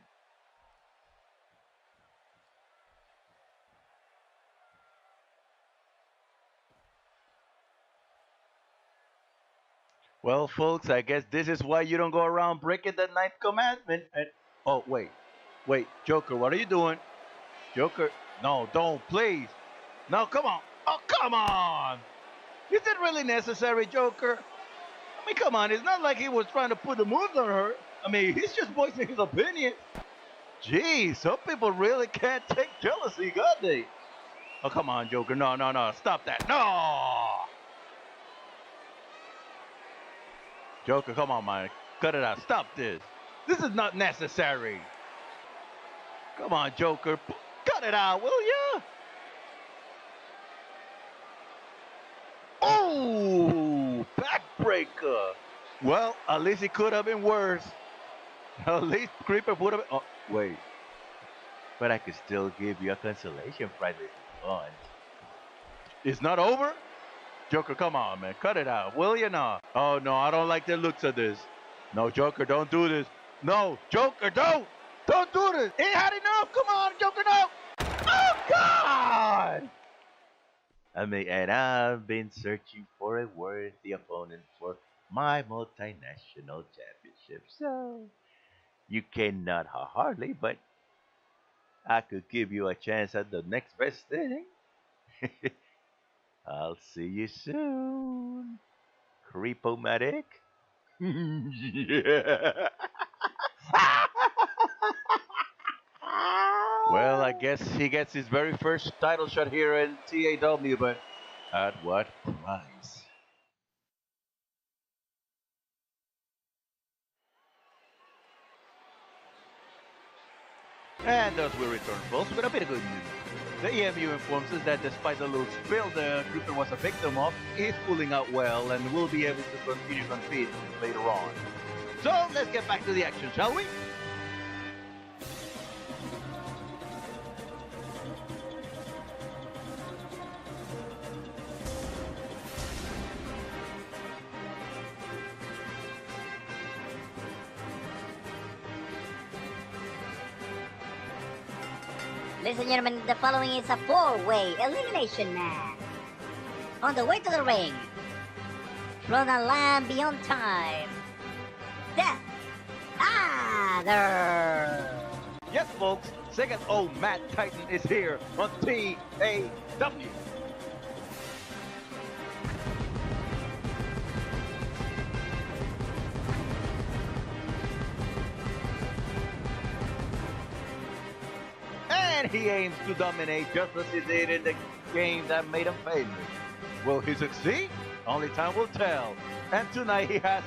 Well, folks, I guess this is why you don't go around breaking the ninth commandment. And oh, wait, Joker, what are you doing? Joker, no, don't, please. No, come on. Oh, come on. Is it really necessary, Joker? I mean, come on, it's not like he was trying to put the moves on her. I mean, he's just voicing his opinion. Gee, some people really can't take jealousy, got they? Oh, come on, Joker. No, stop that. No! Joker, come on, man. Cut it out. Stop this. This is not necessary. Come on, Joker. Cut it out, will ya? breaker. Well, at least it could have been worse. At least Creeper would have been... Oh, wait. But I could still give you a consolation prize if you want. It's not over? Joker, come on, man. Cut it out, will you not? Oh, no, I don't like the looks of this. No, Joker, don't do this. No, Joker, don't! Don't do this! Ain't had enough! Come on, Joker, no! Oh, God! I mean, and I've been searching for a worthy opponent for my multinational championship. So, you cannot hardly, but I could give you a chance at the next best thing. I'll see you soon, Creepomatic. Yeah. Well, I guess he gets his very first title shot here in T.A.W, but at what price? And thus we return, folks, with a bit of good news. The EMU informs us that despite the little spill the Trooper was a victim of, he's pulling out well and will be able to continue to compete later on. So let's get back to the action, shall we? Ladies and gentlemen, the following is a four-way elimination match. On the way to the ring, from a land beyond time, Death Adder. Yes, folks, second old Matt Titan is here on T.A.W. And he aims to dominate just as he did in the game that made him famous. Will he succeed? Only time will tell. And tonight he has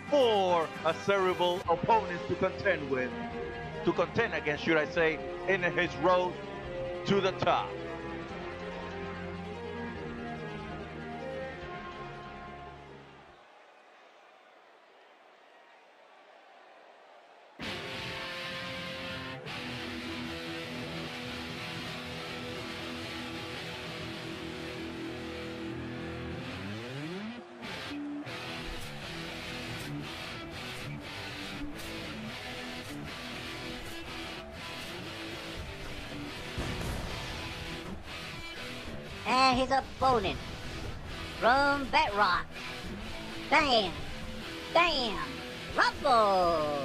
4 acerable opponents to contend with. To contend against, should I say, in his road to the top. And his opponent from Bedrock, Bam, Rubble.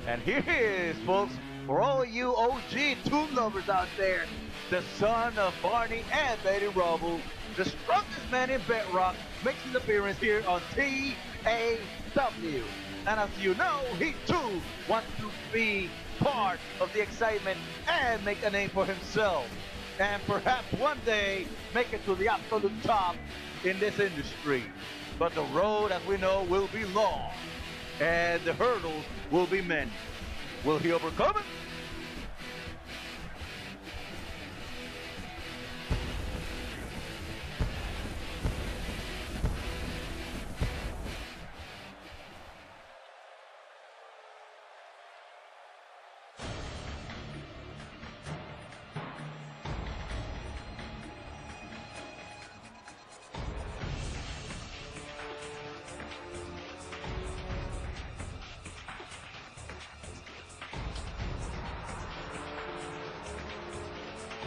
And here he is, folks, for all you OG Toon lovers out there, the son of Barney and Betty Rubble, the strongest man in Bedrock, makes his appearance here on T.A.W. And as you know, he too wants to be part of the excitement and make a name for himself. And perhaps one day make it to the absolute top in this industry. But the road, as we know, will be long, and the hurdles will be many. Will he overcome it?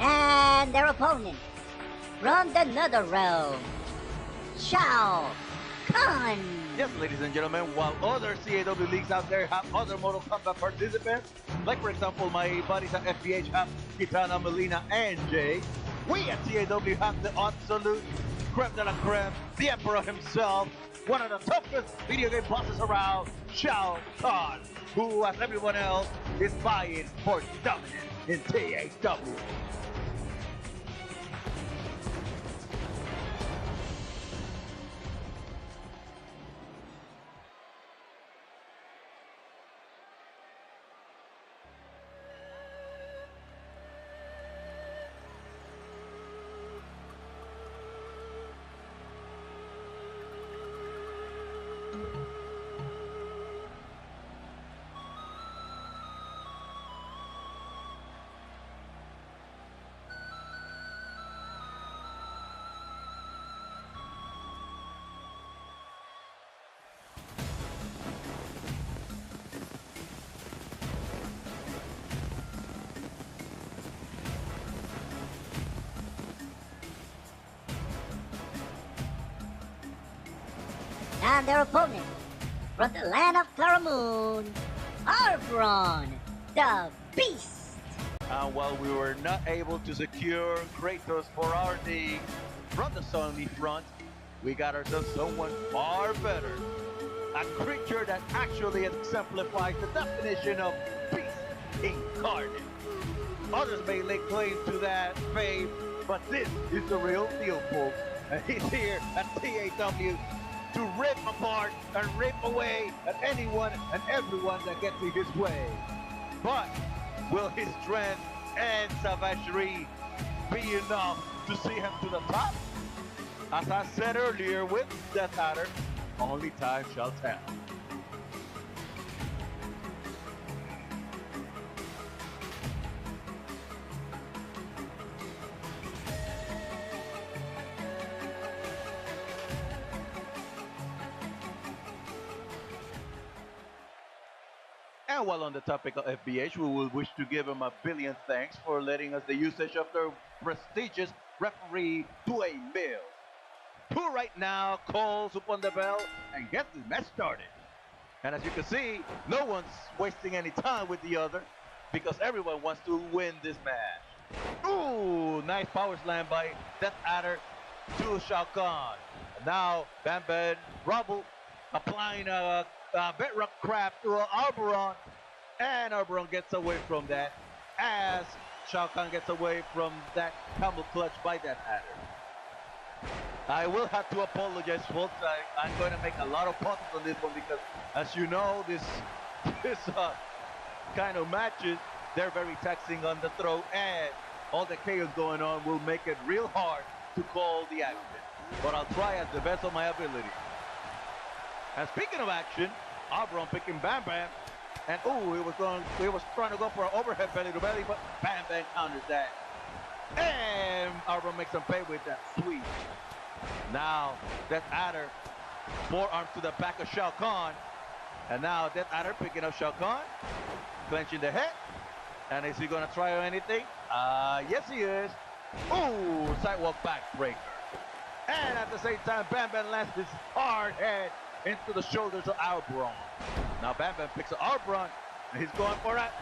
And their opponent from the Nether Realm, ShaoKahn. Yes, ladies and gentlemen, while other CAW leagues out there have other Mortal Kombat participants, like for example my buddies at FBH have Kitana, Melina, and Jay, we at TAW have the absolute creme de la creme, the Emperor himself, one of the toughest video game bosses around, ShaoKahn, who, as everyone else, is vying for dominance in TAW. And their opponent, from the land of Karamoon, Aarbron, the Beast. And while we were not able to secure Kratos for our team from the Sony front, we got ourselves someone far better. A creature that actually exemplifies the definition of beast incarnate. Others may lay claim to that fame, but this is the real deal, folks. And he's here at T.A.W. to rip apart and rip away at anyone and everyone that gets in his way. But will his strength and savagery be enough to see him to the top? As I said earlier with Death Adder, only time shall tell. And while on the topic of FBH, we will wish to give him a billion thanks for letting us the usage of their prestigious referee to a mill. Who right now calls upon the bell and gets the match started. And as you can see, no one's wasting any time with the other because everyone wants to win this match. Ooh, nice power slam by Death Adder to ShaoKahn. And now BammBamm Rubble applying a bedrock crab to Aarbron, and Aarbron gets away from that as ShaoKahn gets away from that camel clutch by Death Adder. I will have to apologize, folks. I'm going to make a lot of pauses on this one because, as you know, this kind of matches, they're very taxing on the throw, and all the chaos going on will make it real hard to call the action. But I'll try at the best of my ability. And speaking of action, Aarbron picking BammBamm, and he was trying to go for an overhead belly to belly, but BammBamm counters that. And Aarbron makes him pay with that sweep. Now, Death Adder, forearm to the back of ShaoKahn. And now Death Adder picking up ShaoKahn, clenching the head. And is he going to try anything? Yes, he is. Ooh, sidewalk backbreaker. And at the same time, BammBamm lands his hard head into the shoulders of Aarbron. Now BammBamm picks up Aarbron, and he's going for that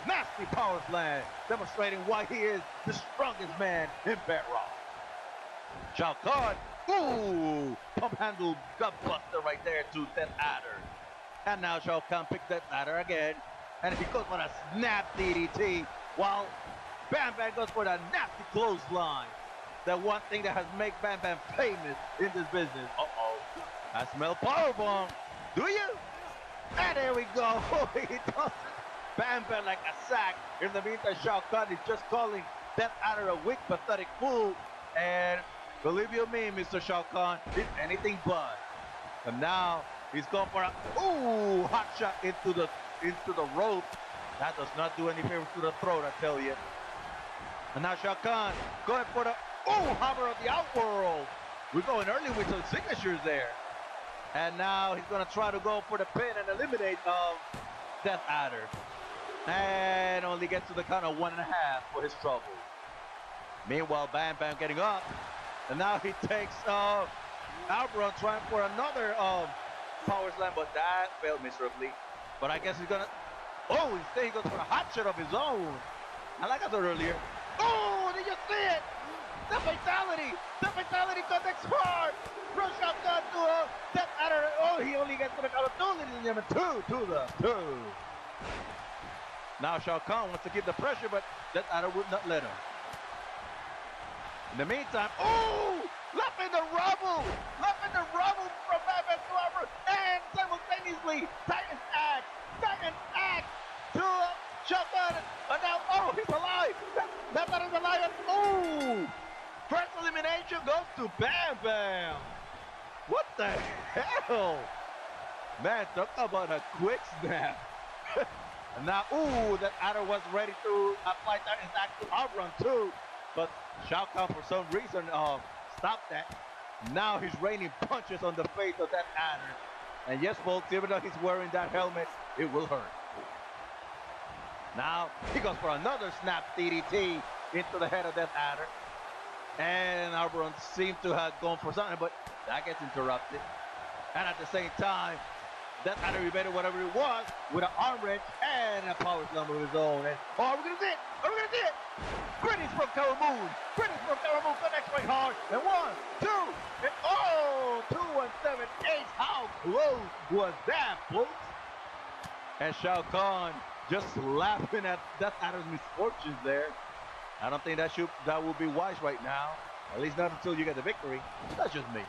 nasty power slam, demonstrating why he is the strongest man in Bedrock. ShaoKahn, ooh, pump handle gut buster right there to Death Adder. And now ShaoKahn picks Death Adder again, and he goes for a snap DDT, while BammBamm goes for the nasty clothesline. The one thing that has made BammBamm famous in this business. Uh-oh, I smell powerbomb. Do you? And there we go. He tosses BammBamm like a sack. In the meantime, ShaoKahn is just calling Death Adder a weak, pathetic fool. And believe you me, Mr. ShaoKahn, it's anything but. And now he's going for a hot shot into the rope. That does not do any favors to the throat, I tell you. And now ShaoKahn going for the hammer of the outworld. We're going early with some signatures there. And now he's going to try to go for the pin and eliminate Death Adder. And only gets to the count of 1.5 for his trouble. Meanwhile, BammBamm getting up. And now he takes Aarbron trying for another power slam, but that failed miserably. But I guess he's going to... instead he goes for a hot shot of his own. And like I said earlier, did you see it? The fatality! The fatality connects hard! From ShaoKahn to Death Adder. He only gets to the count of 2, ladies and gentlemen. 2 to the 2. Now ShaoKahn wants to keep the pressure, but Death Adder would not let him. In the meantime, left in the rubble! Left in the rubble from BammBamm to Aarbron. And simultaneously, Titan Axe to ShaoKahn. But now, he's alive! Death Adder's alive! First elimination goes to BammBamm. What the hell? Man, talk about a quick snap. And now, that Adder was ready to apply Titan Axe to Aarbron too. But ShaoKahn, for some reason, stopped that. Now he's raining punches on the face of that Adder. And yes, folks, even though he's wearing that helmet, it will hurt. Now, he goes for another snap DDT into the head of that Adder. And Aarbron seemed to have gone for something, but that gets interrupted. And at the same time, Death Adder evaded whatever it was with an arm wrench and a power slam of his own. And, oh, we're going to see it. Are we going to see it? Greetings from Karamoon. Greetings from Karamoon. Connects right hard. And 1, 2, and oh, 2 and 7 8. How close was that, folks? And ShaoKahn just laughing at Death Adder's misfortunes there. I don't think that would be wise right now. At least not until you get the victory. That's just me.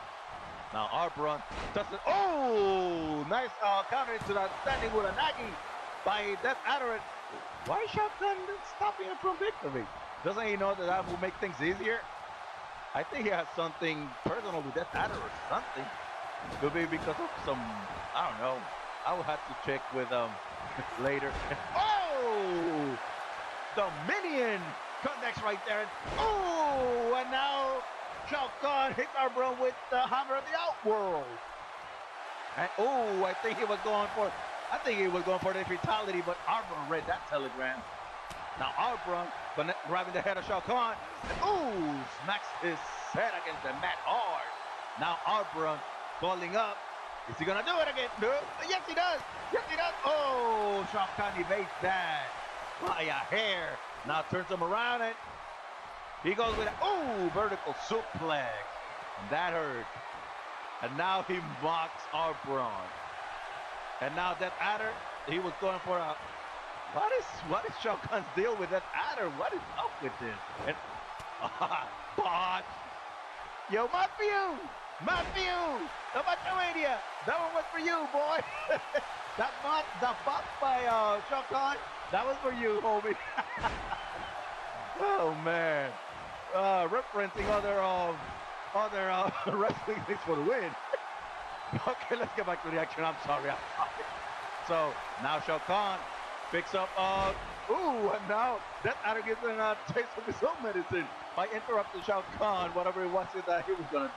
Now Aarbron does it. Oh, nice counter into that standing with a Nagi by Death Adder. Why is ShaoKahn stopping him from victory? Doesn't he know that will make things easier? I think he has something personal with Death Adder or something. Could be because of some, I don't know. I will have to check with later. Oh, the minion connects right there. Oh, and now ShaoKahn hits Aarbron with the hammer of the outworld. And oh, I think he was going for the fatality, but Aarbron read that telegram. Now Aarbron grabbing the head of ShaoKahn. Ooh, smacks his head against the mat hard. Now Aarbron falling up. Is he gonna do it again? No. Yes, he does. Yes, he does. Oh, ShaoKahn evades that by a hair. Now turns him around and he goes with a vertical suplex. And that hurt. And now he mocks Aarbron. And now Death Adder, he was going for a what is ShaoKahn's deal with Death Adder? What is up with this? And bot. Yo, Matthew, the Macho-Mania. That one was for you, boy. that bot by ShaoKahn, that was for you, homie. Oh man. Referencing other wrestling things for the win. Okay, let's get back to the action. I'm sorry. So now ShaoKahn picks up and now Death Adder gives him a taste of his own medicine by interrupting ShaoKahn, whatever it was that he was gonna do.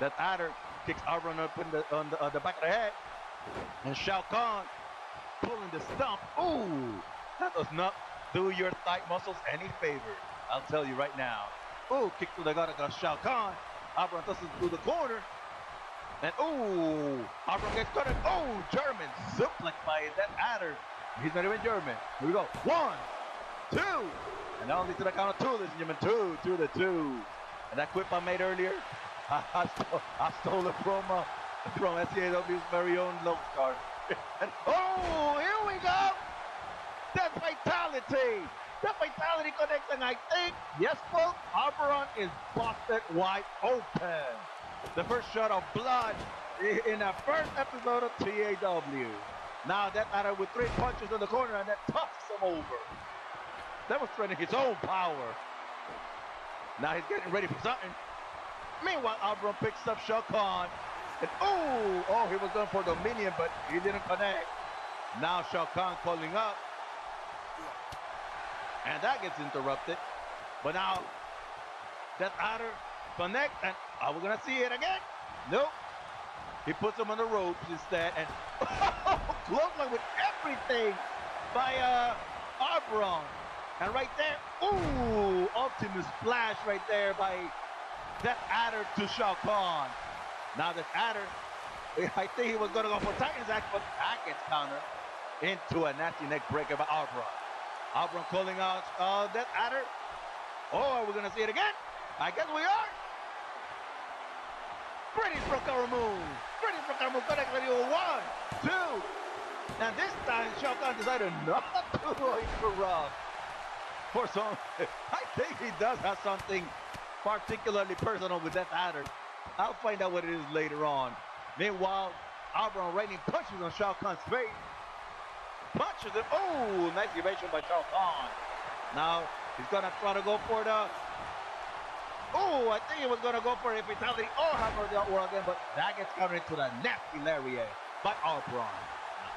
Death Adder kicks Aarbron up on the back of the head, and ShaoKahn pulling the stump. Ooh, that does not do your thigh muscles any favor. I'll tell you right now. Ooh, kick to the gut of ShaoKahn. Aarbron tosses through the corner. And ooh, Aarbron gets cut. Oh, German suplex by Death Adder. He's not even German. Here we go. 1, 2. And only to the count of 2, ladies and gentlemen. 2 to the 2. And that quip I made earlier, I stole it from T.A.W's very own Lone Star. And oh, here we go. That fatality. That fatality connects, and I think, yes, folks, Aarbron is busted wide open. The first shot of blood in the first episode of T.A.W. Now Death Adder with 3 punches in the corner, and that tosses him over. Demonstrating his own power. Now he's getting ready for something. Meanwhile, Aarbron picks up ShaoKahn. And oh, he was going for the minion, but he didn't connect. Now ShaoKahn calling up. And that gets interrupted. But now, Death Adder connects, and are we gonna see it again? Nope. He puts him on the ropes instead, and close one with everything by Aarbron. And right there, ooh, ultimate splash right there by Death Adder to ShaoKahn. Now Death Adder, I think he was gonna go for Titan's Axe, but that gets countered into a nasty neck breaker by Aarbron. Aarbron calling out Death Adder. Oh, are we gonna see it again? I guess we are. Greetings from Karamoon. Greetings from Karamoon. Connect radio 1, 2. And this time ShaoKahn decided not to interrupt. For some, I think he does have something particularly personal with Death Adder. I'll find out what it is later on. Meanwhile, Aarbron raining punches on ShaoKahn's face. Punches him. Oh, nice evasion by ShaoKahn. Now he's gonna try to go for the. Oh, I think he was gonna go for a fatality. Oh, hammer the outworld again, but that gets countered into the nasty lariat by Aarbron.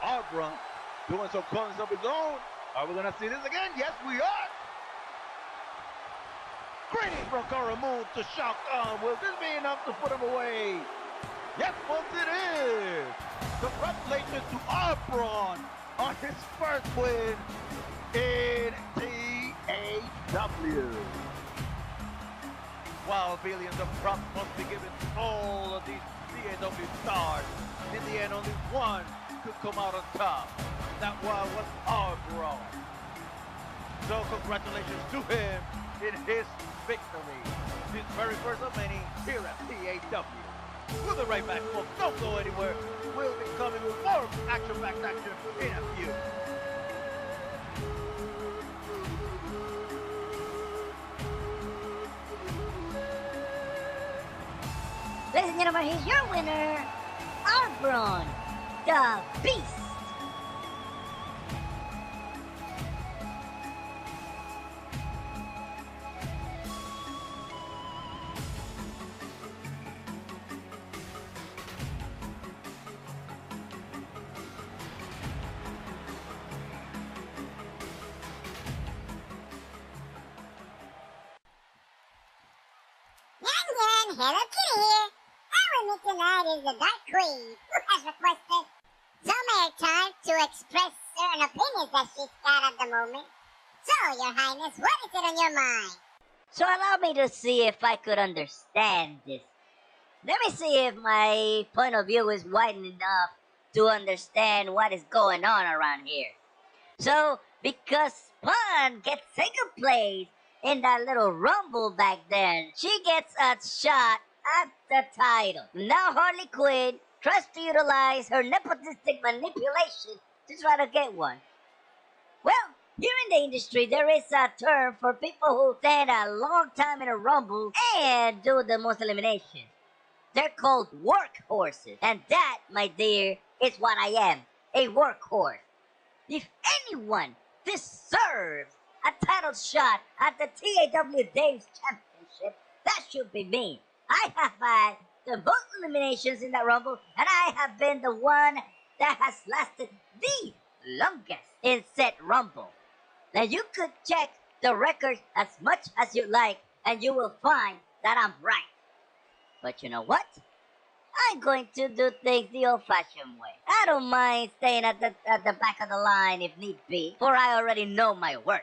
Now, Aarbron doing some clones of his own. Are we gonna see this again? Yes, we are. Greetings from Karamoon to ShaoKahn. Will this be enough to put him away? Yes, folks, it is. Congratulations to Aarbron on his first win in T.A.W. While billions of props must be given to all of these T.A.W. stars. In the end, only one could come out on top. That one was Aarbron. So congratulations to him in his victory. His very first of many here at T.A.W. We'll be right back, folks. Don't go anywhere. We'll be coming with more action-packed action in a few. Ladies and gentlemen, here's your winner, Aarbron, the Beast. Hello Kitty here. Our meet tonight is the Dark Queen, who has requested some airtime to express certain opinions that she's got at the moment. So, Your Highness, what is it on your mind? So allow me to see if I could understand this. Let me see if my point of view is wide enough to understand what is going on around here. So, because Spawn gets second place in that little rumble back then, she gets a shot at the title. Now Harley Quinn tries to utilize her nepotistic manipulation to try to get one. Well, here in the industry, there is a term for people who stand a long time in a rumble and do the most elimination. They're called workhorses. And that, my dear, is what I am, a workhorse. If anyone deserves a title shot at the T.A.W. Dames Championship, that should be me. I have had the most eliminations in that rumble, and I have been the one that has lasted the longest in said rumble. Now you could check the record as much as you like, and you will find that I'm right. But you know what? I'm going to do things the old-fashioned way. I don't mind staying at the back of the line if need be, for I already know my worth.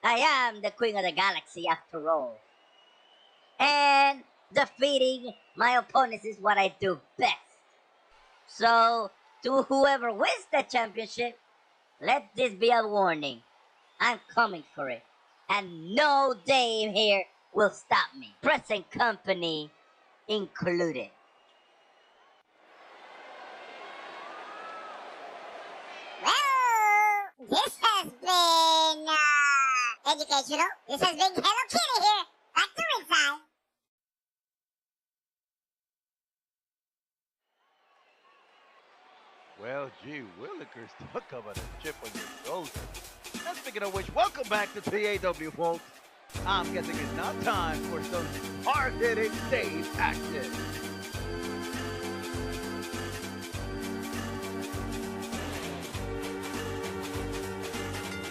I am the Queen of the Galaxy after all. And defeating my opponents is what I do best. So, to whoever wins the championship, let this be a warning. I'm coming for it. And no dame here will stop me. Present company included. Well, this has been, educational. This has been Hello Kitty here. Back to ringside. Well, gee willikers, talk about a chip on your shoulder. And speaking of which, welcome back to T.A.W. folks. I'm guessing it's now time for some hard-hitting stage action.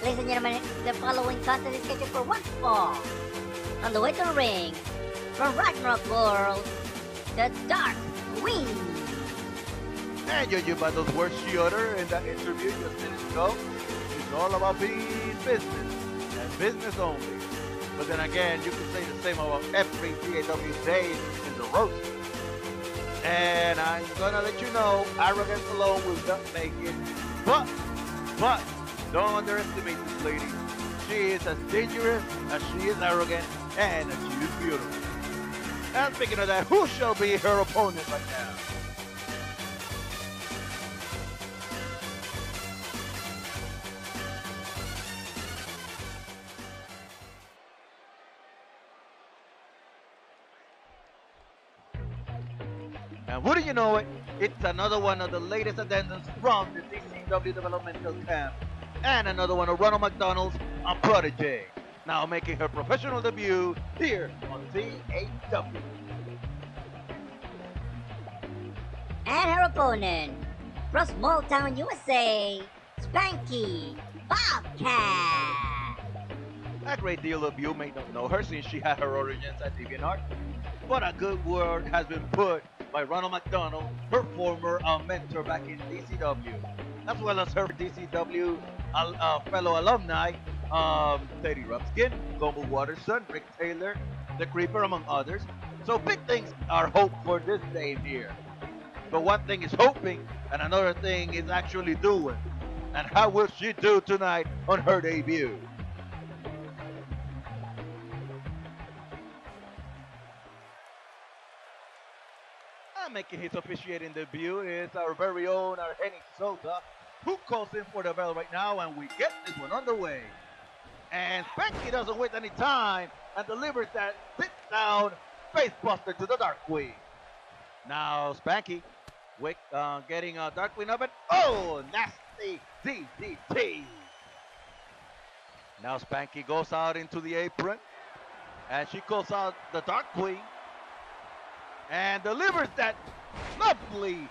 Ladies and gentlemen, the following contest is scheduled for one fall. On the way to the ring, from Ragnarok World, the Dark Queen. And judging by those words she uttered in that interview just minutes ago, it's all about being business, and business only. But then again, you can say the same about every T.A.W. day in the roast. And I'm gonna let you know, arrogance alone will not make it. But, don't underestimate this lady. She is as dangerous as she is arrogant, and as she is beautiful. And speaking of that, who shall be her opponent right now? And wouldn't you know it, it's another one of the latest addendums from the DCW developmental camp, and another one of Ronald McDonald's on Prodigy, now making her professional debut here on T.A.W. And her opponent, from small town USA, Spanky, Bobcat. A great deal of you may not know her since she had her origins at DeviantArt, but a good word has been put by Ronald McDonald, her former mentor back in DCW, as well as her DCW fellow alumni, Teddy Rubskin, Gumball Watterson, Rick Taylor, The Creeper, among others. So big things are hoped for this Dame here. But one thing is hoping, and another thing is actually doing. And how will she do tonight on her debut? Making his officiating debut is our very own Argeni Sosa, who calls in for the bell right now, and we get this one underway. And Spanky doesn't waste any time and delivers that sit-down facebuster to the Dark Queen. Now Spanky getting Dark Queen up, and oh, nasty DDT. Now Spanky goes out into the apron, and she calls out the Dark Queen, and delivers that lovely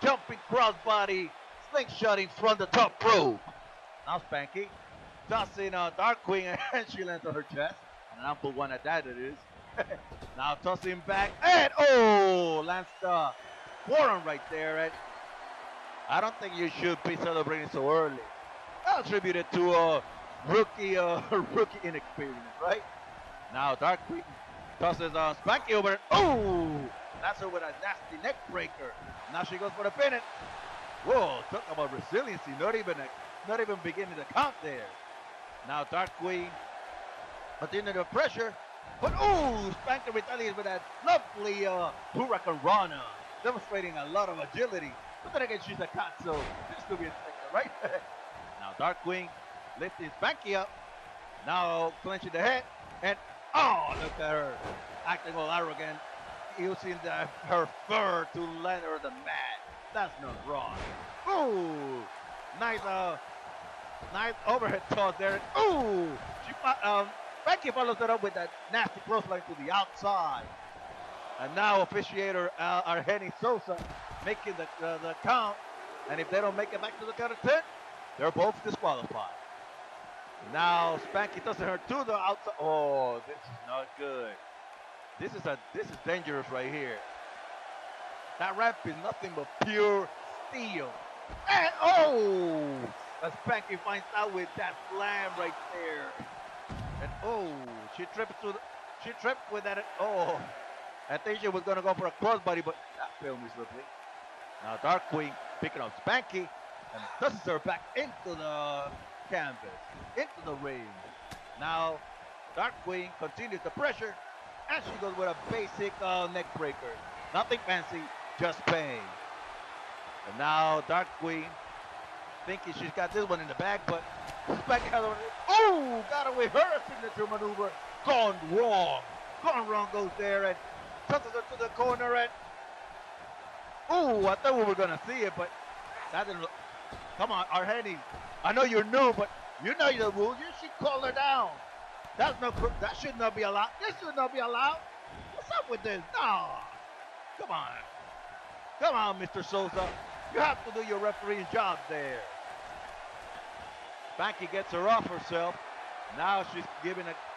jumping crossbody slingshotting from the top rope. Now Spanky tossing Dark Queen, and she lands on her chest. And an ample one at that it is. Now tossing back, and oh, lands the forearm right there. And I don't think you should be celebrating so early. I'll attribute it to rookie inexperience, right? Now Dark Queen tosses Spanky over. Oh, that's her with a nasty neck breaker. Now she goes for the pin. Whoa, talk about resiliency. Not even beginning to count there. Now Dark Queen continuing the pressure, but oh, Spanky retaliates with that lovely Hurricane Rana, demonstrating a lot of agility. But then again, she's a cat, so this could be expected, right? Now Dark Queen lifting Spanky up. Now clenching the head, and oh, look at her acting all arrogant, using her fur to land her the mat. That's not wrong. Ooh, nice overhead toss there. Ooh, Spanky follows it up with that nasty clothesline to the outside. And now officiator Argeni Sosa making the count. And if they don't make it back to the count of 10, they're both disqualified. Now Spanky tosses her to the outside. Oh, this is not good. This is dangerous right here. That ramp is nothing but pure steel. And oh, but Spanky finds out with that slam right there. And oh, she tripped with that. Oh, I think she was gonna go for a crossbody, but that failed miserably. Now Dark Queen picking up Spanky and tosses her back into the canvas, into the ring. Now Dark Queen continues the pressure, and she goes with a basic neck breaker. Nothing fancy, just pain. And now Dark Queen thinking she's got this one in the bag, but Spanky has one. Oh, got away her signature maneuver. Gone wrong. Gone wrong goes there and tosses her to the corner, and oh, I thought we were gonna see it, but that didn't look. Come on, Argeni. I know you're new, but you know the rules. You should call her down. That should not be allowed. This should not be allowed. What's up with this? No. Come on. Come on, Mr. Sosa. You have to do your refereeing job there. Spanky gets her off herself. Now she's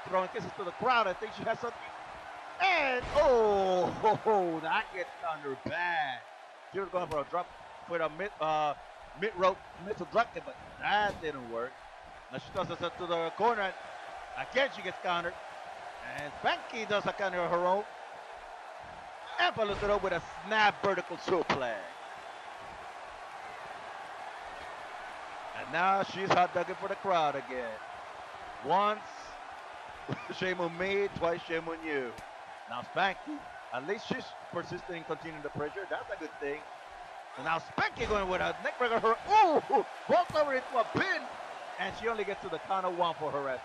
throwing kisses to the crowd. I think she has something. And oh, that gets under bad. She was going for a drop with a mid-rope missile drop kick, but that didn't work. Now she tosses her to the corner, and again she gets countered. And Spanky does a counter of her own. And follows it up with a snap vertical suplex. And now she's hot dogging for the crowd again. Once, shame on me, twice shame on you. Now Spanky, at least she's persisting in continuing the pressure. That's a good thing. And now Spanky going with a neck breaker. Ooh, bolts over into a pin. And she only gets to the count of 1 for her rest.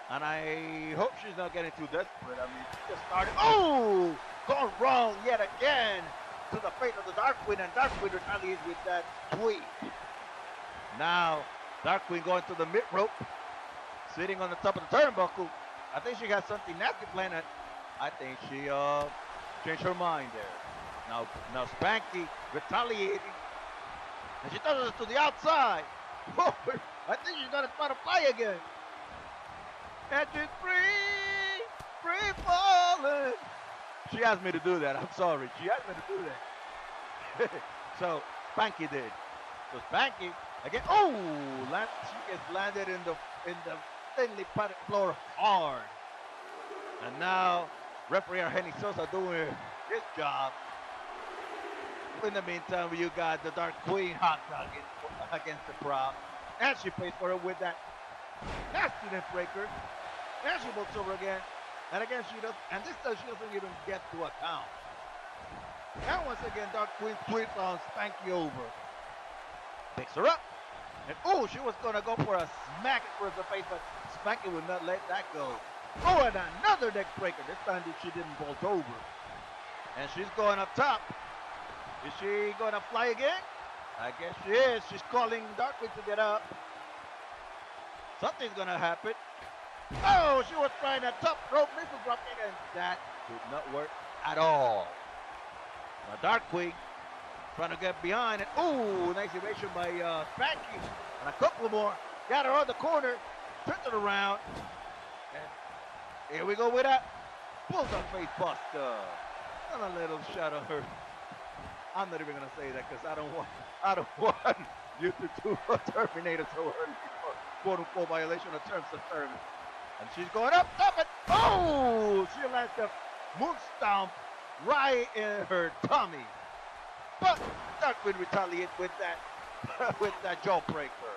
And I hope she's not getting too desperate. I mean, she just started. Oh, gone wrong yet again to the fate of the Dark Queen. And Dark Queen retaliates with that tweet. Now, Dark Queen going to the mid-rope. Sitting on the top of the turnbuckle. I think she got something nasty planned. I think she changed her mind there. Now Spanky retaliating. And she does it to the outside. Oh, I think she's gonna try to fly again. And she's free falling. She asked me to do that. I'm sorry. She asked me to do that. So Spanky did. So Spanky again. Oh, she gets landed in the thinly padded floor hard. And now Referee Henny Sosa doing his job. In the meantime, you got the Dark Queen hot dog against the crowd. And she pays for it with that nasty neck breaker. And she bolts over again. And again, she does. And this time, she doesn't even get to a count. And once again, Dark Queen sweeps on Spanky over. Picks her up. And oh, she was going to go for a smack across the face, but Spanky would not let that go. Oh, and another neck breaker. This time she didn't bolt over. And she's going up top. Is she going to fly again? I guess she is. She's calling Dark Queen to get up. Something's going to happen. Oh, she was trying a top rope missile drop kick, and that did not work at all. Now Dark Queen trying to get behind it. Ooh, nice evasion by Spanky. And a couple more. Got her on the corner. Turns it around. And here we go with that bulldog face buster. And a little shot on her. I'm not even gonna say that because I don't want you to do a Terminator so early for quote unquote violation of terms of service. And she's going up, and oh, she lands the moon stomp right in her tummy. But Dark Queen retaliates with that jawbreaker.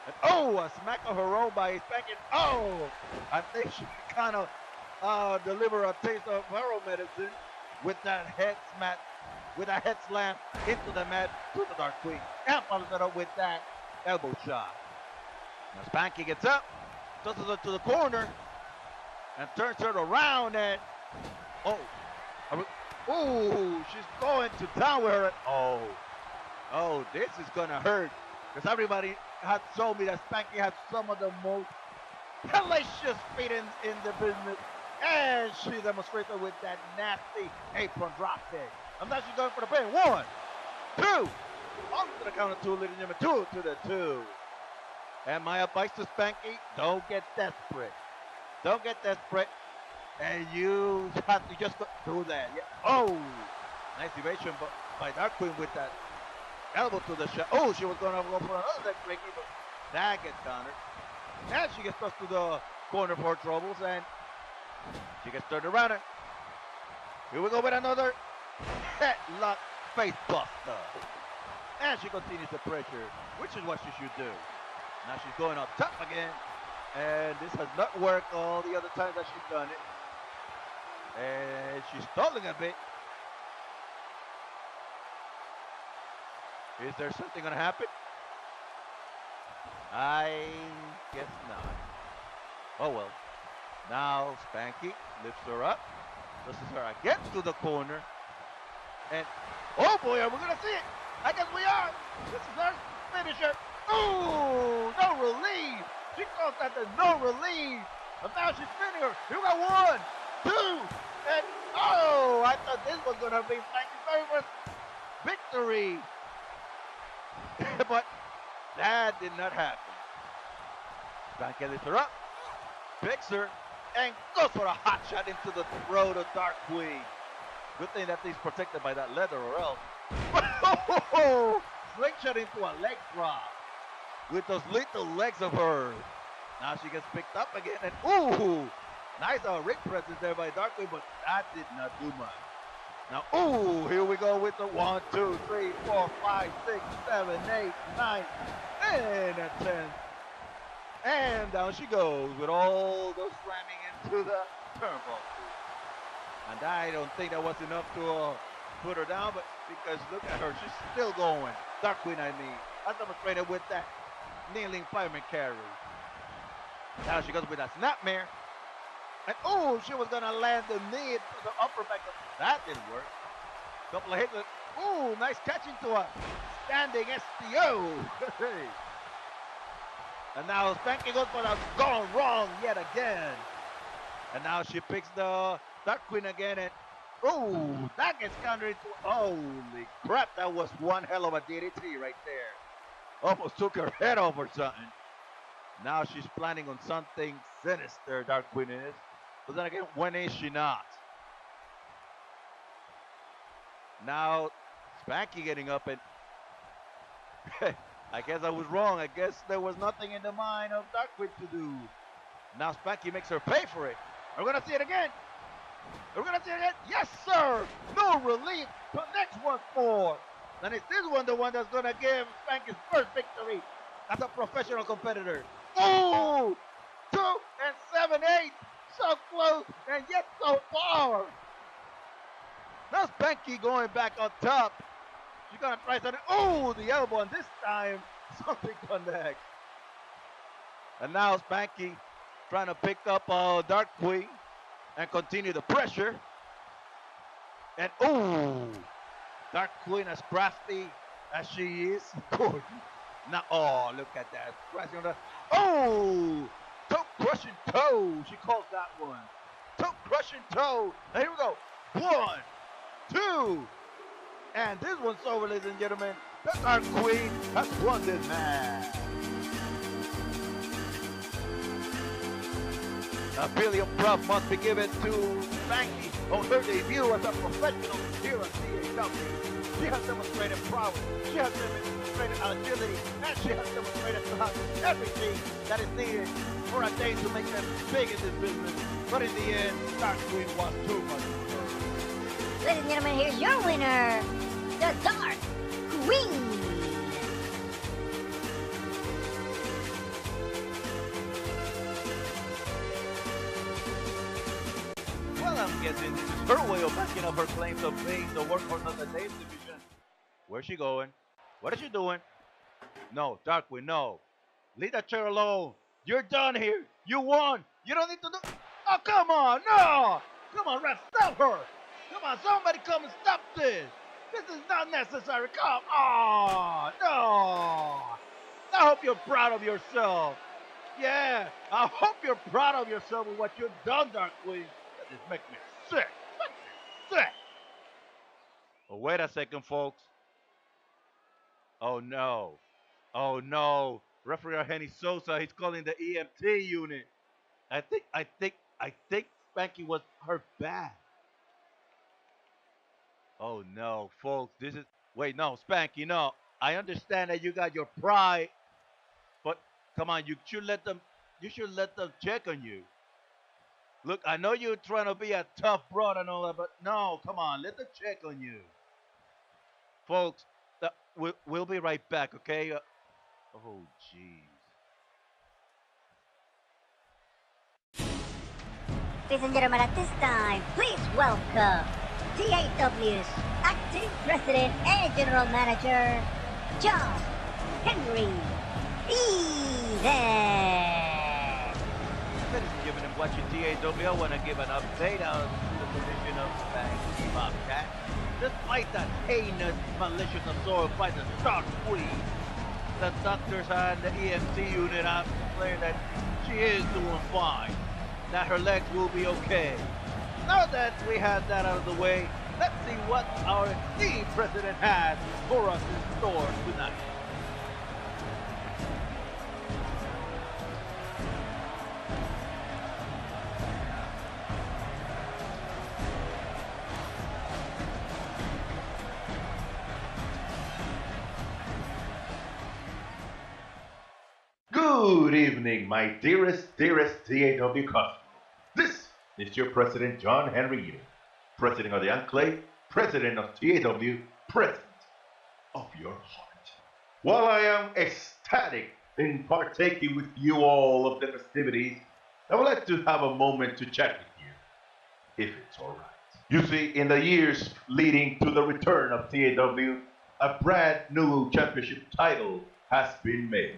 And oh, a smack of her own by Spanky. Oh, I think she kind of deliver a taste of her own medicine with that head slam into the mat to the Dark Queen. And follows it up with that elbow shot. Now Spanky gets up, tosses her to the corner, and turns her around and she's going to town with her. Oh, this is gonna hurt because everybody had told me that Spanky had some of the most hellacious feet in the business, and she demonstrates it with that nasty apron drop kick. I'm not just going for the pin. 1, 2, on to the count of 2, ladies and gentlemen. 2 to the 2. And my advice to Spanky: don't get desperate. Don't get desperate. And you have to just do that. Yeah. Oh, nice evasion by Dark Queen with that elbow to the shot. Oh, she was going to go for another neck breaker, but that gets countered. And she gets tossed to the corner for troubles, and she gets turned around. And here we go with another headlock face buster. And she continues the pressure, which is what she should do. Now she's going up top again. And this has not worked all the other times that she's done it. And she's stalling a bit. Is there something going to happen? I guess not. Oh well. Now Spanky lifts her up. Pushes her again to the corner. And oh boy, are we going to see it? I guess we are. This is her finisher. Ooh, no relief. She calls that the no relief. But now she's spinning her. You got 1, 2, and oh, I thought this was going to be Spanky's very first victory. But that did not happen. Spanky lifts her up, picks her, and goes for a hot shot into the throat of Dark Queen. Good thing that he's protected by that leather or else. Slingshot into a leg drop with those lethal legs of hers. Now she gets picked up again, and ooh, nice ring presence there by Dark Queen, but that did not do much. Now, ooh, here we go with the 1, 2, 3, 4, 5, 6, 7, 8, 9, and a 10. And down she goes with all those slamming into the turnbuckle. And I don't think that was enough to put her down, but because look at her, she's still going. Dark Queen, I mean. I demonstrated with that kneeling fireman carry. Now she goes with that snapmare. And oh, she was gonna land the knee to the upper back. That didn't work. Couple of hits. Ooh, nice catch into a standing STO. And now Spanky goes for that gone wrong yet again. And now she picks the Dark Queen again, and ooh, that gets countered into. Holy crap! That was one hell of a DDT right there. Almost took her head off or something. Now she's planning on something sinister. Dark Queen is. But then again, when is she not? Now, Spanky getting up, and I guess I was wrong. I guess there was nothing in the mind of Dark Queen to do. Now Spanky makes her pay for it. We're going to see it again. We're gonna see it again. Yes, sir. No relief. Connects once more. And is this one the one that's gonna give Spanky's first victory as a professional competitor? Oh, 2 and 7/8. So close and yet so far. Now Spanky going back on top. She's gonna try something. Oh, the elbow, and this time something connects. And now Spanky trying to pick up Dark Queen and continue the pressure. And oh, Dark Queen, as crafty as she is, good. Now, oh, look at that. Crashing on the, oh, toe crushing toe. She calls that one. Toe crushing toe. And here we go. 1, 2. And this one's over, ladies and gentlemen. The Dark Queen has won this match. A billion props must be given to Spanky on her debut as a professional here at T.A.W. She has demonstrated prowess, she has demonstrated agility, and she has demonstrated to have everything that is needed for a day to make them big in this business. But in the end, Dark Queen was too much for her. Ladies and gentlemen, here's your winner, the Dark Queen. I'm guessing this is her way of backing up her claims of being the workhorse of the Dave's division. Where's she going? What is she doing? No, Dark Queen, no. Leave that chair alone. You're done here. You won. You don't need to do... Oh, come on. No. Come on, ref. Stop her. Come on, somebody come and stop this. This is not necessary. Come on. No. I hope you're proud of yourself. Yeah, I hope you're proud of yourself with what you've done, Dark Queen. This makes me sick. Makes me sick. Oh, wait a second, folks. Oh no. Oh no. Referee Henny Sosa, he's calling the EMT unit. I think Spanky was hurt bad. Oh no, folks. This is wait, no, Spanky, no. I understand that you got your pride, but come on, you should let them check on you. Look, I know you're trying to be a tough broad and all that, but no, come on, let them check on you. Folks, we'll be right back, okay? Oh, jeez. Ladies and gentlemen, at this time, please welcome T.A.W's acting president and general manager, John Henry Eden. Ladies and gentlemen, watching T.A.W, I want to give an update on the position of Spanky Bobcat. Despite that heinous, malicious assault by the Dark Queen, the doctors and the EMT unit have declared that she is doing fine, that her legs will be okay. Now that we have that out of the way, let's see what our esteemed president has for us in store tonight. Good evening, my dearest T.A.W. customers. This is your President, John Henry Eden, President of the Enclave, President of T.A.W., President of your heart. While I am ecstatic in partaking with you all of the festivities, I would like to have a moment to chat with you, if it's all right. You see, in the years leading to the return of T.A.W., a brand new championship title has been made.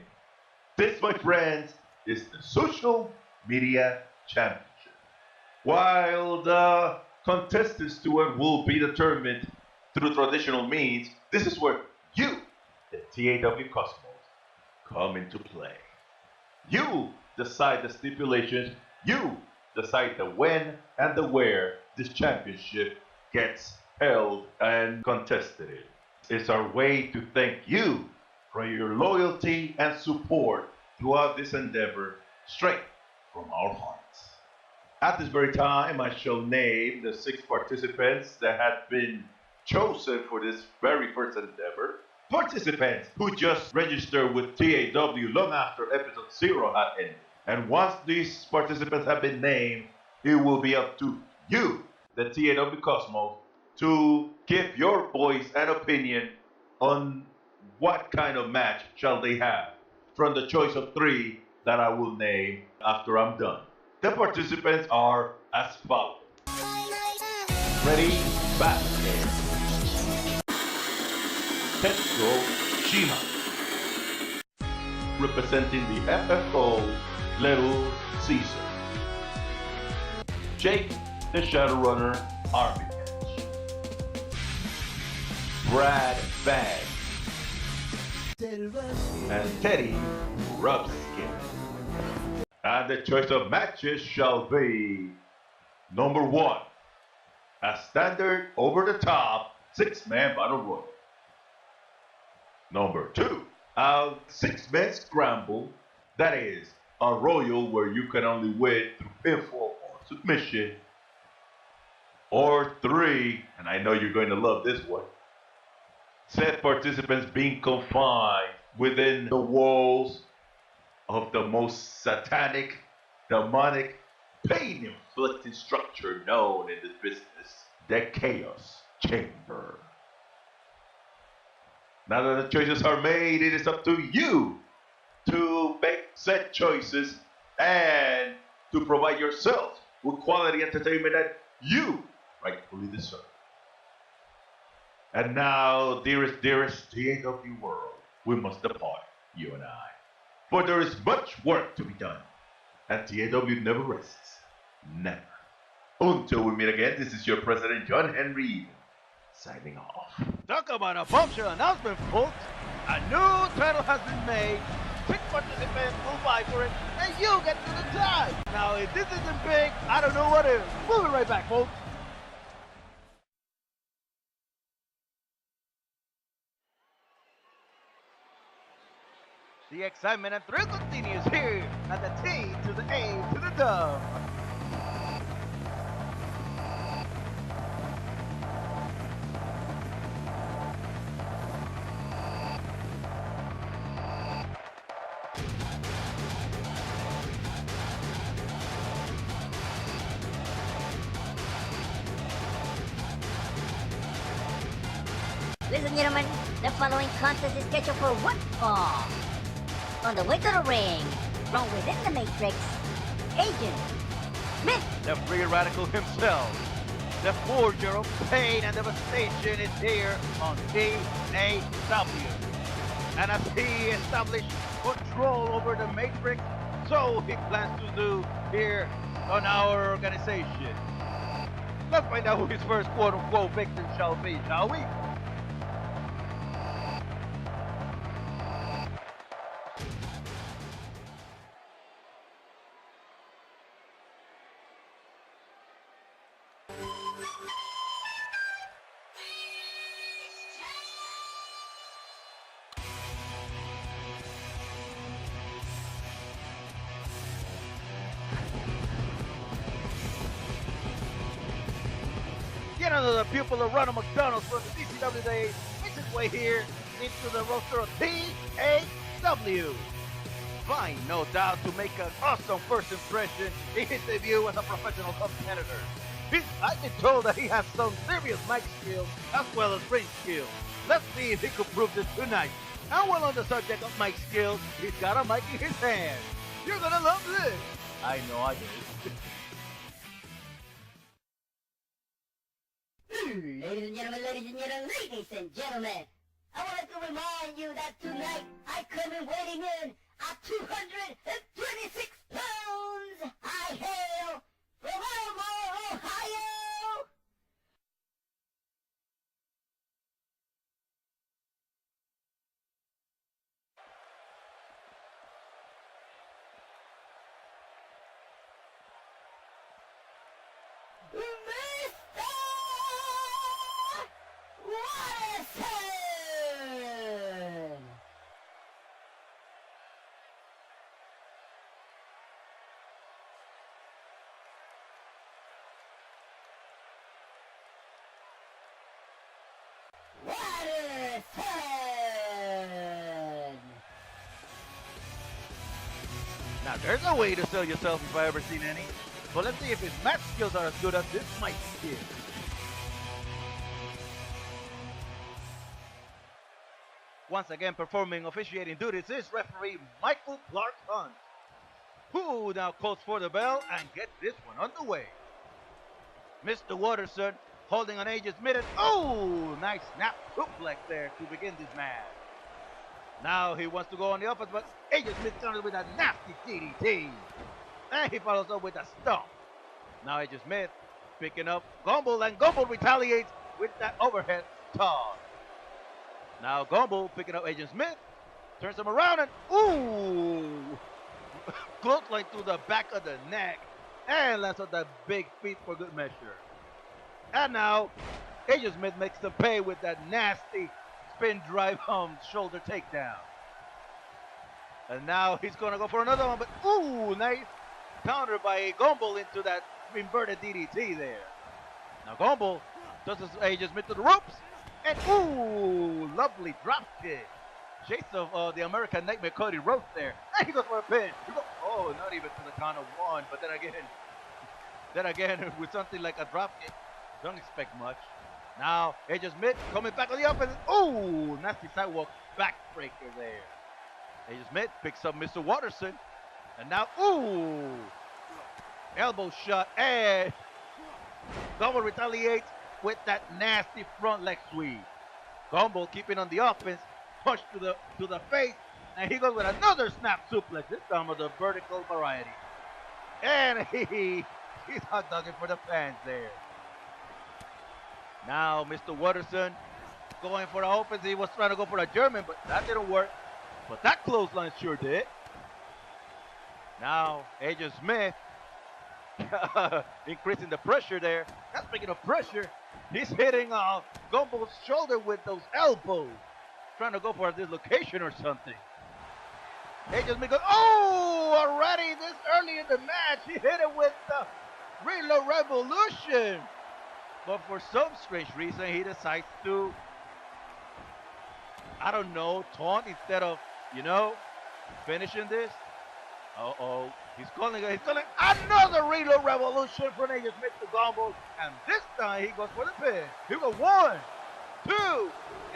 This, my friends, is the Social Media Championship. While the contestants to it will be determined through traditional means, this is where you, the T.A.W. customers, come into play. You decide the stipulations, you decide the when and the where this championship gets held and contested. It's our way to thank you for your loyalty and support throughout this endeavor, straight from our hearts. At this very time, I shall name the 6 participants that have been chosen for this very first endeavor. Participants who just registered with T.A.W. long after episode 0 had ended. And once these participants have been named, it will be up to you, the T.A.W. Cosmos, to give your voice and opinion on what kind of match shall they have from the choice of 3 that I will name after I'm done. The participants are as follows. Ready, basket. Pedro Shinobi. Representing the FFO, Little Caesar. Jake, the Shadowrunner, Army. Brad Bag. And Teddy Rubskin. And the choice of matches shall be number 1, a standard over-the-top 6-man battle royal. Number 2, a 6-man scramble, that is, a royal where you can only win through pinfall or submission. Or 3, and I know you're going to love this one, said participants being confined within the walls of the most satanic, demonic, pain-inflicting structure known in this business, the Chaos Chamber. Now that the choices are made, it is up to you to make said choices and to provide yourself with quality entertainment that you rightfully deserve. And now, dearest T.A.W. world, we must depart, you and I. For there is much work to be done, and T.A.W. never rests. Never. Until we meet again, this is your President, John Henry Eden, signing off. Talk about a bombshell announcement, folks. A new title has been made. 6 participants will fight for it, and you get to decide. Now, if this isn't big, I don't know what is. We'll be right back, folks. The excitement and thrill continues here at the T to the A to the W. Ladies and gentlemen, the following contest is scheduled for one fall. On the way to the ring, from within the Matrix, Agent Smith. The free radical himself, the forger of pain and devastation, is here on T.A.W. And as he established control over the Matrix, so he plans to do here on our organization. Let's find out who his first quote-unquote victim shall be, shall we? Yet another pupil of Ronald McDonald's from the DCW days makes his way here into the roster of T.A.W. Fine, no doubt, to make an awesome first impression in his debut as a professional competitor. I've been told that he has some serious mic skills as well as ring skills. Let's see if he could prove this tonight. And while on the subject of mic skills, he's got a mic in his hand. You're gonna love this. I know I do. Ladies and gentlemen, I would like to remind you that tonight I come in weighing in at 226 pounds. I hail from Aarbron, Ohio. Now there's a way to sell yourself if I ever seen any. So let's see if his match skills are as good as this mic skill. Once again performing officiating duties is referee Michael Clark Hunt, who now calls for the bell and gets this one underway. Mr. Watterson holding on Aegis mid. Oh, nice snap suplex there to begin this match. Now he wants to go on the offense, but Aegis Smith countered with a nasty DDT. And he follows up with a stomp. Now Aegis Smith picking up Gumball, and Gumball retaliates with that overhead toss. Now Gumball picking up Agent Smith, turns him around, and ooh! Clothesline to the back of the neck, and lands on that big feet for good measure. And now Agent Smith makes the pay with that nasty spin drive shoulder takedown. And now he's gonna go for another one, but ooh, nice counter by Gumball into that inverted DDT there. Now Gumball does his Agent Smith to the ropes. And ooh, lovely drop kick. Chase of the American Nightmare Cody Rhodes there. And he goes for a pin. Oh, not even to the count of one. But then again, with something like a drop kick, don't expect much. Now, Agent Smith coming back on the offense. Ooh, nasty sidewalk backbreaker there. Agent Smith picks up Mr. Watterson. And now, ooh, elbow shot. And Gumball retaliates with that nasty front leg sweep. Gumball keeping on the offense, push to the face, and he goes with another snap suplex, this time with the vertical variety. And he's hot dogging for the fans there. Now Mr. Watterson going for the offense. He was trying to go for a German, but that didn't work. But that clothesline sure did. Now Agent Smith increasing the pressure there. That's speaking of pressure. He's hitting Gumball's shoulder with those elbows. Trying to go for a dislocation or something. Agent Smith goes, oh, already this early in the match, he hit it with the Reload Revolution. But for some strange reason, he decides to, I don't know, taunt instead of, finishing this. Uh-oh. He's calling another Reload Revolution from Agent Smith to Gumball. And this time he goes for the pin. Here we go. 1, 2,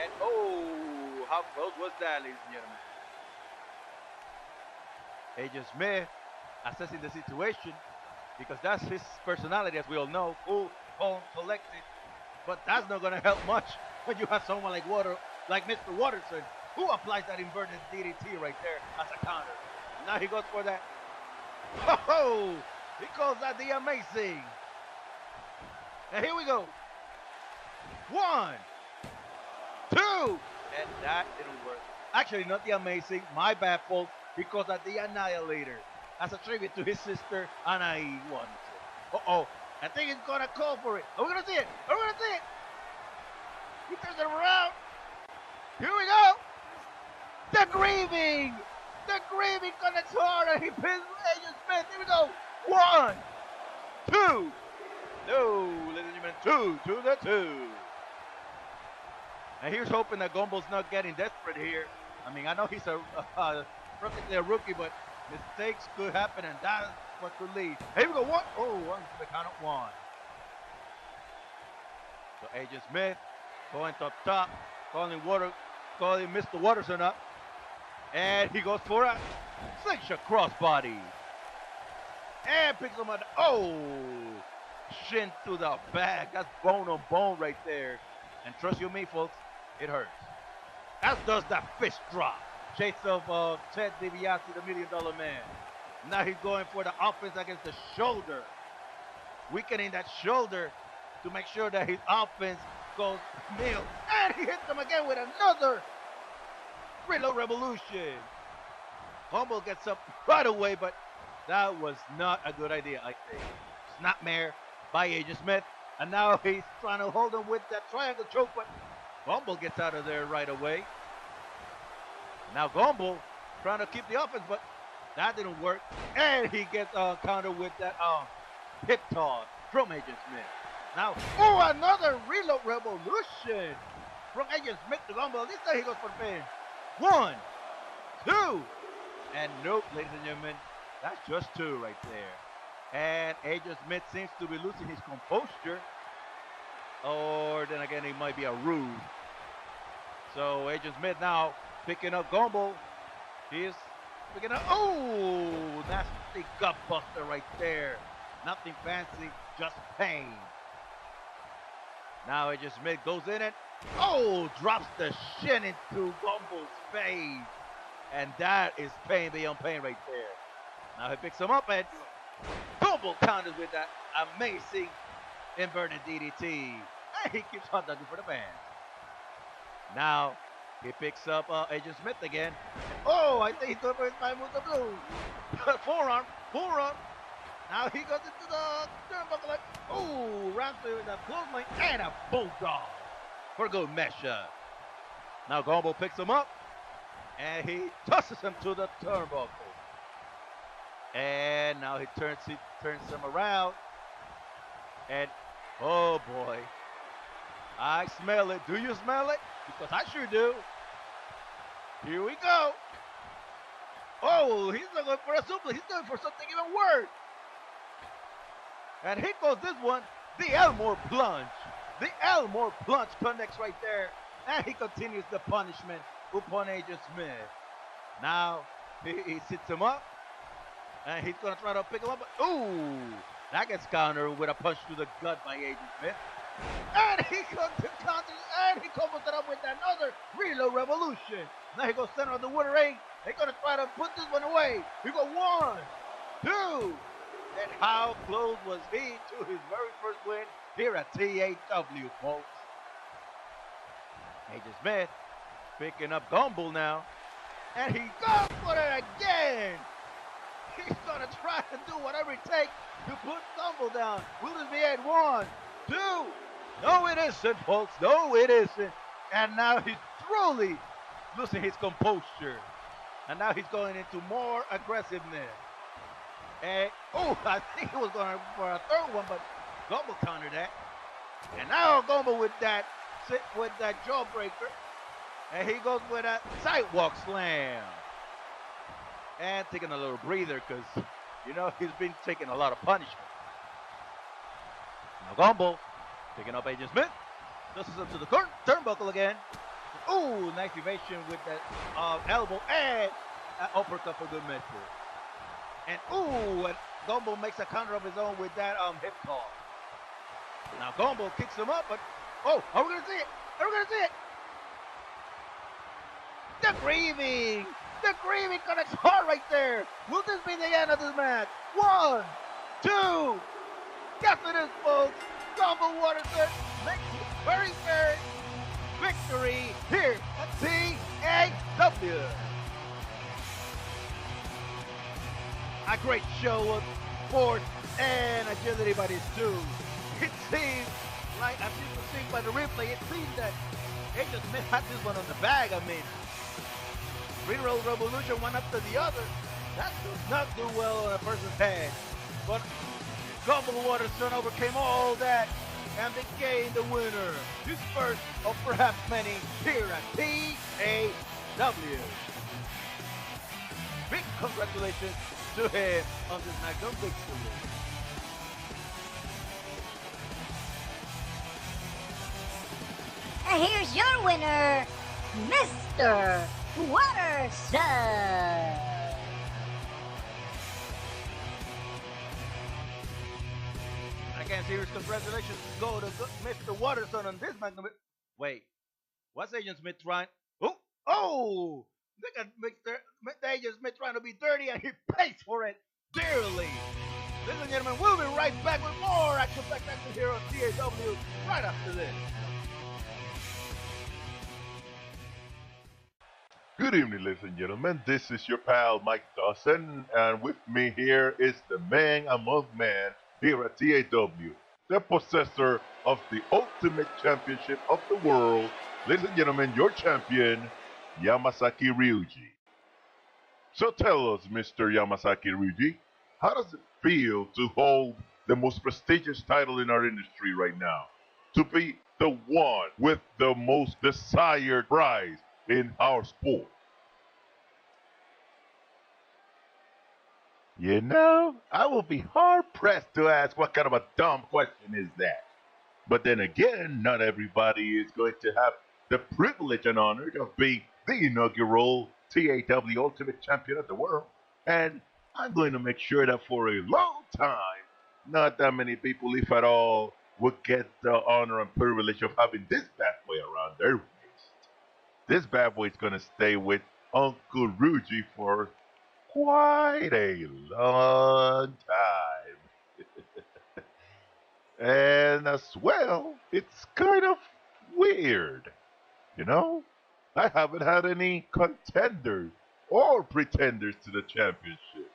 and oh, how close was that, ladies and gentlemen? Agent Smith assessing the situation because that's his personality, as we all know. Cool, calm, collected. But that's not going to help much when you have someone like Mr. Watterson, who applies that inverted DDT right there as a counter. Now he goes for that. Oh, he calls that the amazing. And here we go. 1, 2, and that didn't work. Actually, not the amazing. My bad, folks. He calls that the annihilator as a tribute to his sister, Anai. Uh-oh. I think he's gonna call for it. Are we gonna see it? Are we gonna see it? He turns it around. Here we go. The grieving. The grieving connector, and he pins Agent Smith. Here we go. 1, 2. No, ladies and gentlemen, 2 to the 2. And here's hoping that Gumball's not getting desperate here. I mean, I know he's practically a rookie, but mistakes could happen, and that's what could lead. Here we go. 1. Oh, 1 to the count of 1. So Agent Smith going top, calling Mr. Watterson up. And he goes for a slingshot crossbody. And picks him up. Oh, shin to the back. That's bone on bone right there. And trust you me, folks, it hurts. As does that fist drop. Chase of Ted DiBiase, the $1 Million Man. Now he's going for the offense against the shoulder. Weakening that shoulder to make sure that his offense goes nil. And he hits him again with another Reload Revolution. Gumball gets up right away, but that was not a good idea, I think. Snapmare by Agent Smith. And now he's trying to hold him with that triangle choke, but Gumball gets out of there right away. Now Gumball trying to keep the offense, but that didn't work. And he gets countered with that hip toss from Agent Smith. Now, oh, another Reload Revolution from Agent Smith to Gumball. This time he goes for the pin. 1, 2, and nope, ladies and gentlemen, that's just 2 right there. And Agent Smith seems to be losing his composure. Or then again, it might be a ruse. So Agent Smith now picking up Gumball. He's picking up, oh, nasty gut buster right there. Nothing fancy, just pain. Now Agent Smith goes in and, oh, drops the shin into Gumball's face. And that is pain beyond pain right there. Now he picks him up and Gumball counters with that amazing inverted DDT. And he keeps on ducking for the fans. Now he picks up Agent Smith again. Oh, I think he's going for his time with the blue. Forearm. Now he goes into the turnbuckle like, oh, rounds through with a clothesline and a bulldog for a good measure. Now Gumball picks him up and he tosses him to the turnbuckle. And now he turns him around. And oh boy, I smell it. Do you smell it? Because I sure do. Here we go. Oh, he's not going for a suplex. He's going for something even worse. And here goes this one, the Elmore plunge. The Elmore plunge connects right there. And he continues the punishment upon Agent Smith. Now, he sits him up. And he's going to try to pick him up. Ooh, that gets countered with a punch to the gut by Agent Smith. And he comes to counter, and he comes it up with another reload revolution. Now he goes center of the wood ring. They're going to try to put this one away. He go 1, 2. And how close was he to his very first win here at T.A.W, folks? Agent Smith picking up Gumball now. And he goes for it again. He's going to try to do whatever it takes to put Gumball down. Will this be at 1, 2? No, it isn't, folks. No, it isn't. And now he's truly losing his composure. And now he's going into more aggressiveness. And, oh, I think he was going for a third one, but Gumball countered that. And now Gumball with that jawbreaker. And he goes with a sidewalk slam. And taking a little breather because, you know, he's been taking a lot of punishment. Now Gumball picking up Agent Smith. Tosses him to the turnbuckle again. Ooh, nice evasion with that elbow and an uppercut for good measure. And ooh, and Gumball makes a counter of his own with that hip toss. Now Gumball kicks him up, but oh, are we gonna see it? Are we gonna see it? The grieving connects hard right there. Will this be the end of this match? 1, 2. Yes, it is, folks. Gumball Watterson makes his very first victory here at T.A.W. A great show of force and agility by these two. It seems like, as you can see by the replay, it seems that Agent Smith had this one on the bag. I mean, reload revolution one after the other. That does not do well on a person's head. But Gumball Watterson overcame all that and became the winner. His first of perhaps many here at T.A.W. Big congratulations to him on this magnum victory. And here's your winner, Mr. Watterson. Again, serious congratulations go to Mr. Watterson on this magnum. Wait, what's Agent Smith trying? Oh! Look at Mr. Agent Smith trying to be dirty, and he pays for it dearly. Ladies and gentlemen, we'll be right back with more action-packed action here on T.A.W. right after this. Good evening, ladies and gentlemen. This is your pal Mike Dawson, and with me here is the man among men here at T.A.W., the possessor of the Ultimate Championship of the world. Ladies and gentlemen, your champion, Yamasaki Ryuji. So tell us, Mr. Yamasaki Ryuji, how does it feel to hold the most prestigious title in our industry right now? To be the one with the most desired prize in our sport? You know, I will be hard-pressed to ask what kind of a dumb question is that. But then again, not everybody is going to have the privilege and honor of being the inaugural T.A.W. Ultimate Champion of the world. And I'm going to make sure that for a long time, not that many people, if at all, would get the honor and privilege of having this bad boy around their waist. This bad boy is going to stay with Uncle Rugy for quite a long time. And as well, it's kind of weird. You know, I haven't had any contenders or pretenders to the championship.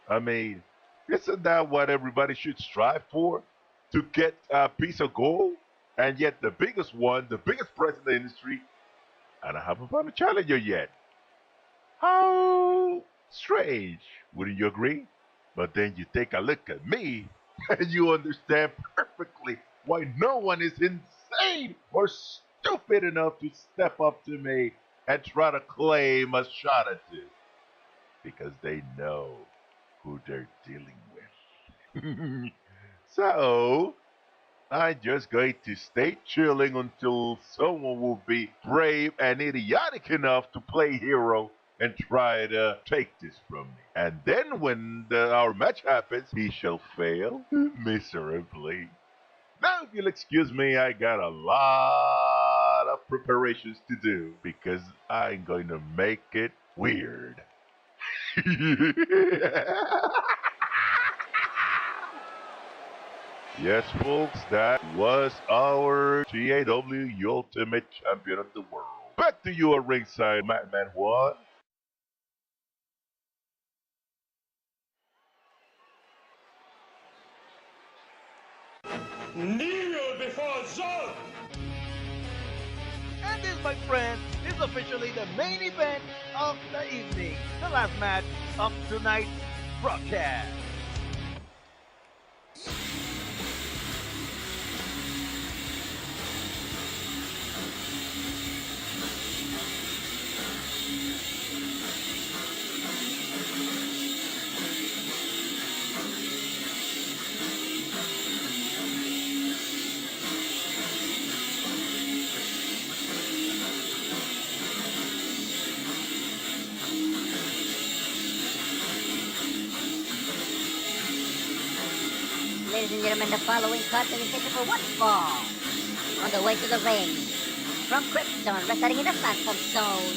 I mean, isn't that what everybody should strive for? To get a piece of gold? And yet the biggest one, the biggest prize in the industry, and I haven't found a challenger yet. How strange, wouldn't you agree? But then you take a look at me, and you understand perfectly why no one is insane or stupid enough to step up to me and try to claim a shot at this. Because they know who they're dealing with. So, I'm just going to stay chilling until someone will be brave and idiotic enough to play hero and try to take this from me. And then when our match happens, he shall fail miserably. Now, if you'll excuse me, I got a lot of preparations to do because I'm going to make it weird. Yes, folks, that was our T.A.W. Ultimate Champion of the World. Back to you at ringside, Madman 1. Kneel before Zod! And this, my friends, is officially the main event of the evening. The last match of tonight's broadcast. Ladies and gentlemen, the following contest is scheduled for one fall. On the way to the ring, from Krypton, wrestling in the Phantom Zone,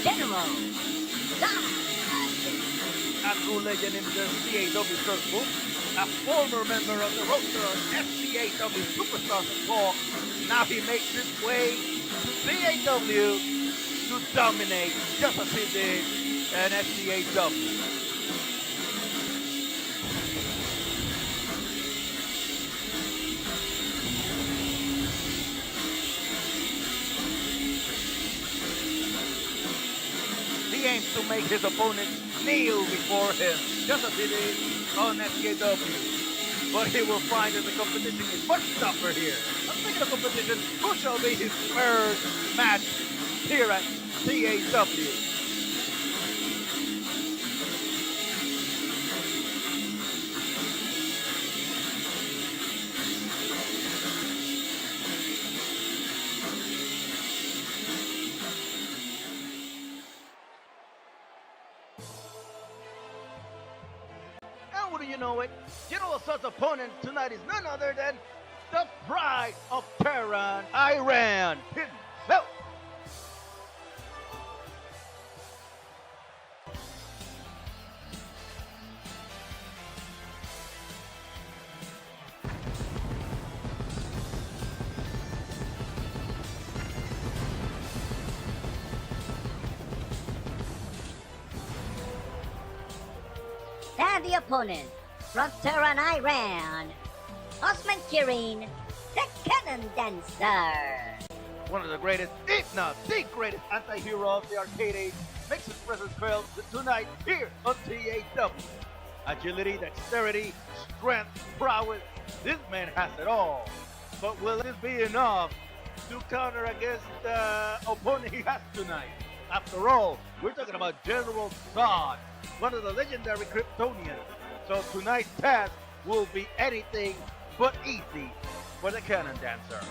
General Dante. A true legend in the T.A.W. circle, a former member of the roster of T.A.W. Superstars of Talk. Now he makes his way to T.A.W. to dominate just as he did in T.A.W. He aims to make his opponent kneel before him, just as he did on T.A.W. But he will find that the competition is much tougher here. And speaking of competition, who shall be his third match here at T.A.W.? And wouldn't you know it, General Assault's opponent tonight is none other than the Pride of Tehran, Iran himself. And the opponent, from Tehran, Iran, Osman Kirrin, the CannonDancer. One of the greatest, if not the greatest anti-hero of the arcade age, makes his presence felt tonight here on T.A.W. Agility, dexterity, strength, prowess, this man has it all. But will this be enough to counter against the opponent he has tonight? After all, we're talking about General Zod, one of the legendary Kryptonians. So tonight's task will be anything but easy for the CannonDancer.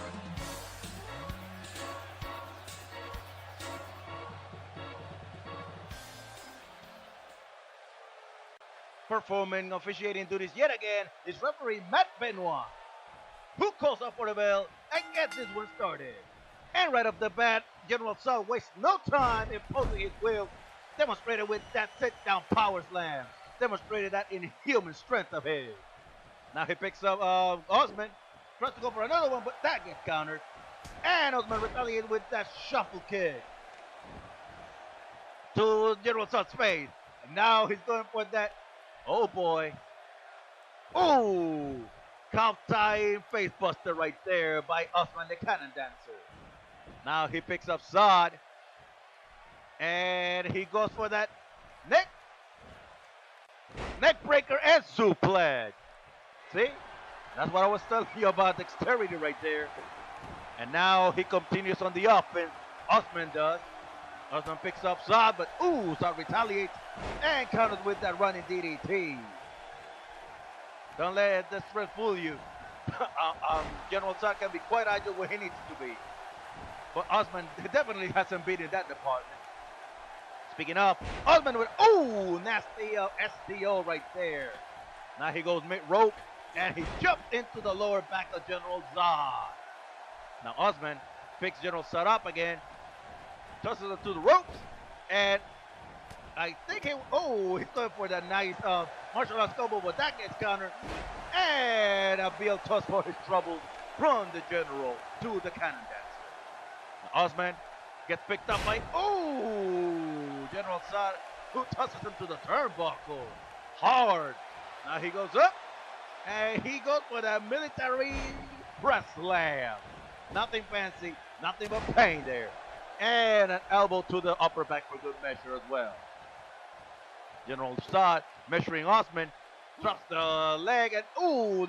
Performing officiating duties yet again is referee Matt Benoit, who calls up for the bell and gets this one started. And right off the bat, General Zod wastes no time imposing his will, demonstrated with that sit-down power slam, demonstrated that inhuman strength of his. Now he picks up Osman, tries to go for another one, but that gets countered. And Osman retaliates with that shuffle kick to General Zod's face. And now he's going for that. Oh boy. Ooh! Count-tying face buster right there by Osman the CannonDancer. Now he picks up Zod. And he goes for that neck breaker and suplex. See? That's what I was telling you about dexterity right there. And now he continues on the offense. Osman does. Osman picks up Zod, but ooh, Zod retaliates and counters with that running DDT. Don't let the stress fool you. General Zod can be quite agile where he needs to be. But Osman definitely hasn't been in that department. Speaking of, Osman with, ooh, nasty STO right there. Now he goes mid-rope, and he jumps into the lower back of General Zod. Now Osman picks General Zod up again, tosses him to the ropes, and I think he's going for that nice martial arts combo, but that gets countered. And a BL toss for his trouble from the General to the CannonDancer. Now Osman gets picked up by, General Zod, who tosses him to the turnbuckle. Hard. Now he goes up, and he goes for that military press slam. Nothing fancy, nothing but pain there. And an elbow to the upper back for good measure as well. General Zod measuring Osman, drops the leg, and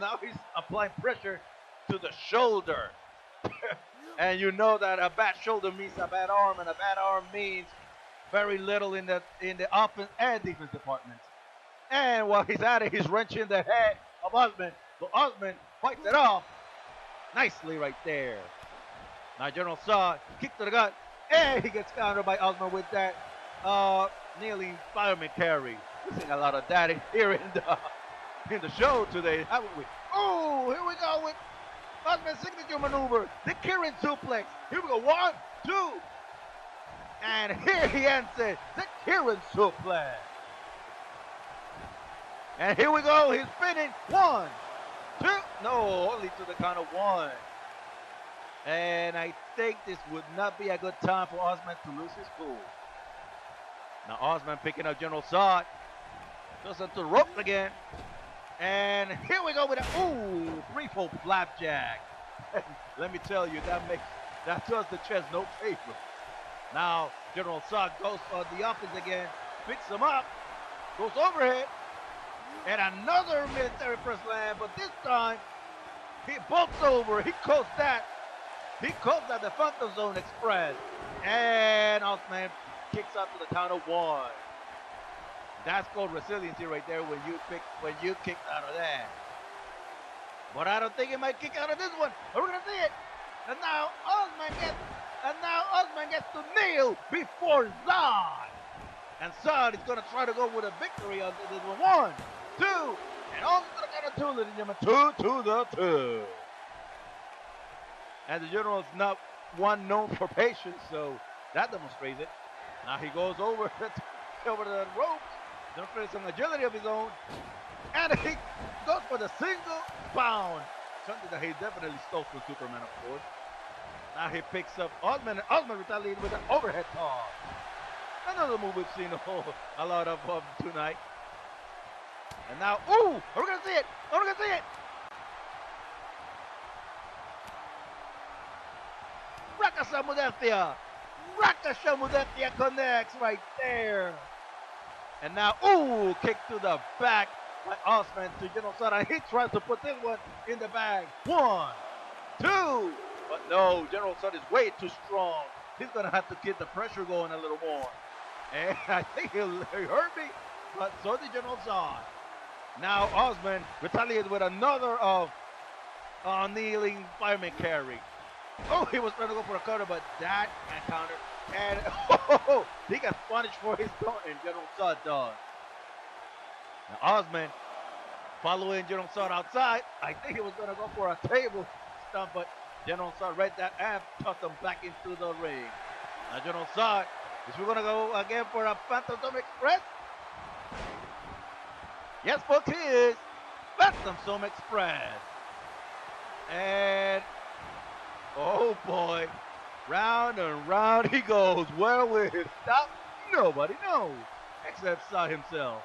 now he's applying pressure to the shoulder. And you know that a bad shoulder means a bad arm, and a bad arm means very little in the offense and defense departments. And while he's at it, he's wrenching the head of Osman, but Osman fights it off nicely right there. Now General Zod kick to the gut, and he gets countered by Osman with that kneeling fireman carry. We're seeing a lot of that here in the show today, haven't we? Oh, here we go with Osman's signature maneuver, the Kirrin suplex. Here we go, 1, 2. And here he ends it, the Kirrin suplex. And here we go, he's spinning. 1, 2. No, only to the count of 1. And I think this would not be a good time for Osman to lose his cool. Now Osman picking up General Zod. Goes into the ropes again. And here we go with a threefold flapjack. Let me tell you, that does the chest no favor. Now General Zod goes on the offense again, picks him up, goes overhead, and another military press slam, but this time he bumps over. He calls that the Phantom Zone Express. And Osman kicks out to the count of 1. That's called resiliency right there when you kick out of that. But I don't think he might kick out of this one. We're gonna see it. And now Osman gets to kneel before Zod. And Zod is gonna try to go with a victory on this one. 1, 2, and on to the count of 2, ladies and gentlemen. 2 to the 2. And the General is not one known for patience, so that demonstrates it. Now he goes over the ropes, demonstrates some agility of his own, and he goes for the single bound, something that he definitely stole from Superman, of course. Now he picks up Osman, and Osman retaliates with an overhead toss. Another move we've seen a lot of tonight. And now, we're gonna see it! We're gonna see it! Rakashamudetia connects right there. And now, kick to the back by Osman to General Zod. And he tries to put this one in the bag. 1, 2. But no, General Zod is way too strong. he's going to have to keep the pressure going a little more. And I think he hurt me, but so did General Zod. Now Osman retaliated with another kneeling fireman carry. Oh, he was trying to go for a cutter, but that and counter. And he got punished for his taunting, General Zod does. Now Osman following General Zod outside. I think he was going to go for a table stomp, but General Zod read that and tossed him back into the ring. Now General Zod, is we going to go again for a Phantom Zone Express? Yes, folks, he is. Phantom Zone Express. And, oh boy, round and round he goes. Where will he stop? Nobody knows, except Zod himself.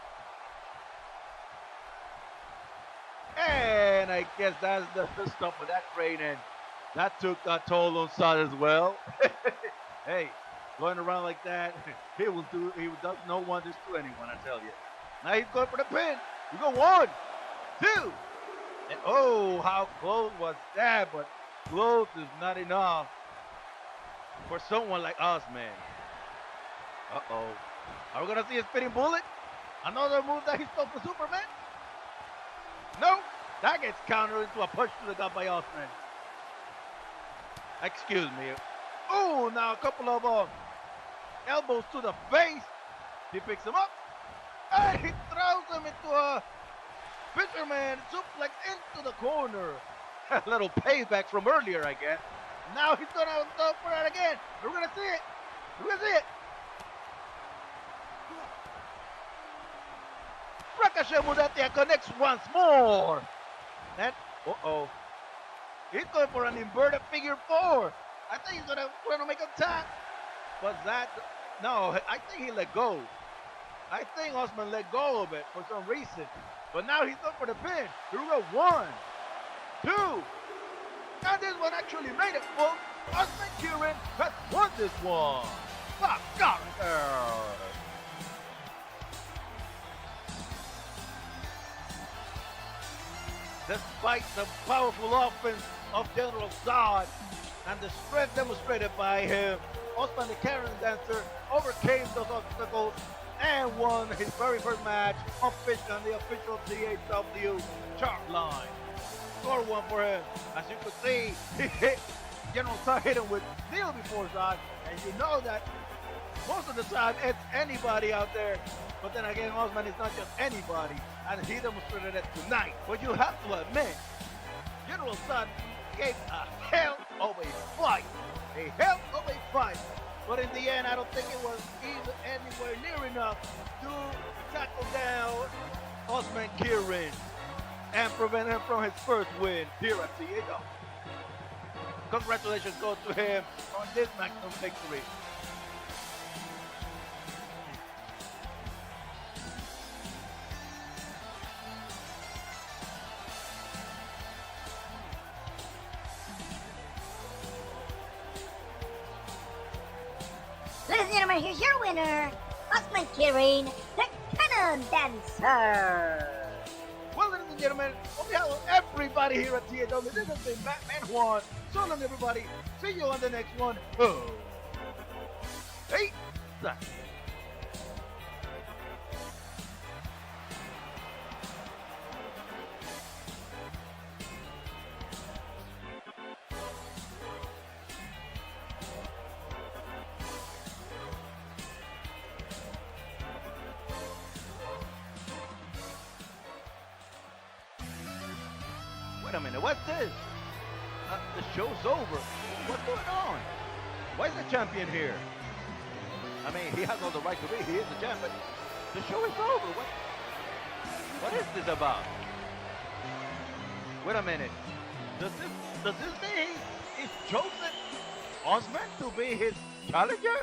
And I guess that's the stuff with that train, and that took a toll on Zod as well. Hey, going around like that, he does no wonders to anyone, I tell you. Now he's going for the pin. We go 1, 2, and oh, how close was that? But close is not enough for someone like Osman. Uh-oh. Are we going to see a spinning bullet? Another move that he stole for Superman? No, that gets countered into a push to the gut by Osman. Excuse me. Oh, now a couple of elbows to the face. He picks him up. And he throws him into a fisherman suplex into the corner. A little payback from earlier, I guess. Now he's going to go for it again. We're going to see it. We're going to see it. Ricochet Mudatia connects once more. And, uh-oh. He's going for an inverted figure 4. I think he's going to make a tap. But that, no, I think he let go. I think Osman let go of it for some reason. But now he's up for the pin. Here we go. 1, 2. And this one actually made it, folks. Osman Kirrin has won this one. Bobcat. Despite the powerful offense of General Zod and the strength demonstrated by him, Osman the CannonDancer overcame those obstacles and won his very first match on the official T.A.W. chart line. Score 1 for him. As you can see, he hit General Zod, hit him with Neil before Zod, and you know that most of the time it's anybody out there. But then again, Osman is not just anybody, and he demonstrated it tonight. But you have to admit, General Zod gave a hell of a fight. A hell of a fight. But in the end, I don't think it was even anywhere near enough to tackle down Osman Kirrin and prevent him from his first win here at T.A.W. Congratulations go to him on this maximum victory. Ladies and gentlemen, here's your winner, Osman Kirrin, the CannonDancer. Well, ladies and gentlemen, on behalf of everybody here at T.A.W, this has been BammBamm Juan. So long, everybody. See you on the next one. Oh. Hey, that. Wait a minute, what's this? The show's over. What's going on? Why is the champion here? I mean, he has all the right to be. He is the champion. The show is over. What is this about? Wait a minute. Does this mean he's chosen Osman to be his challenger?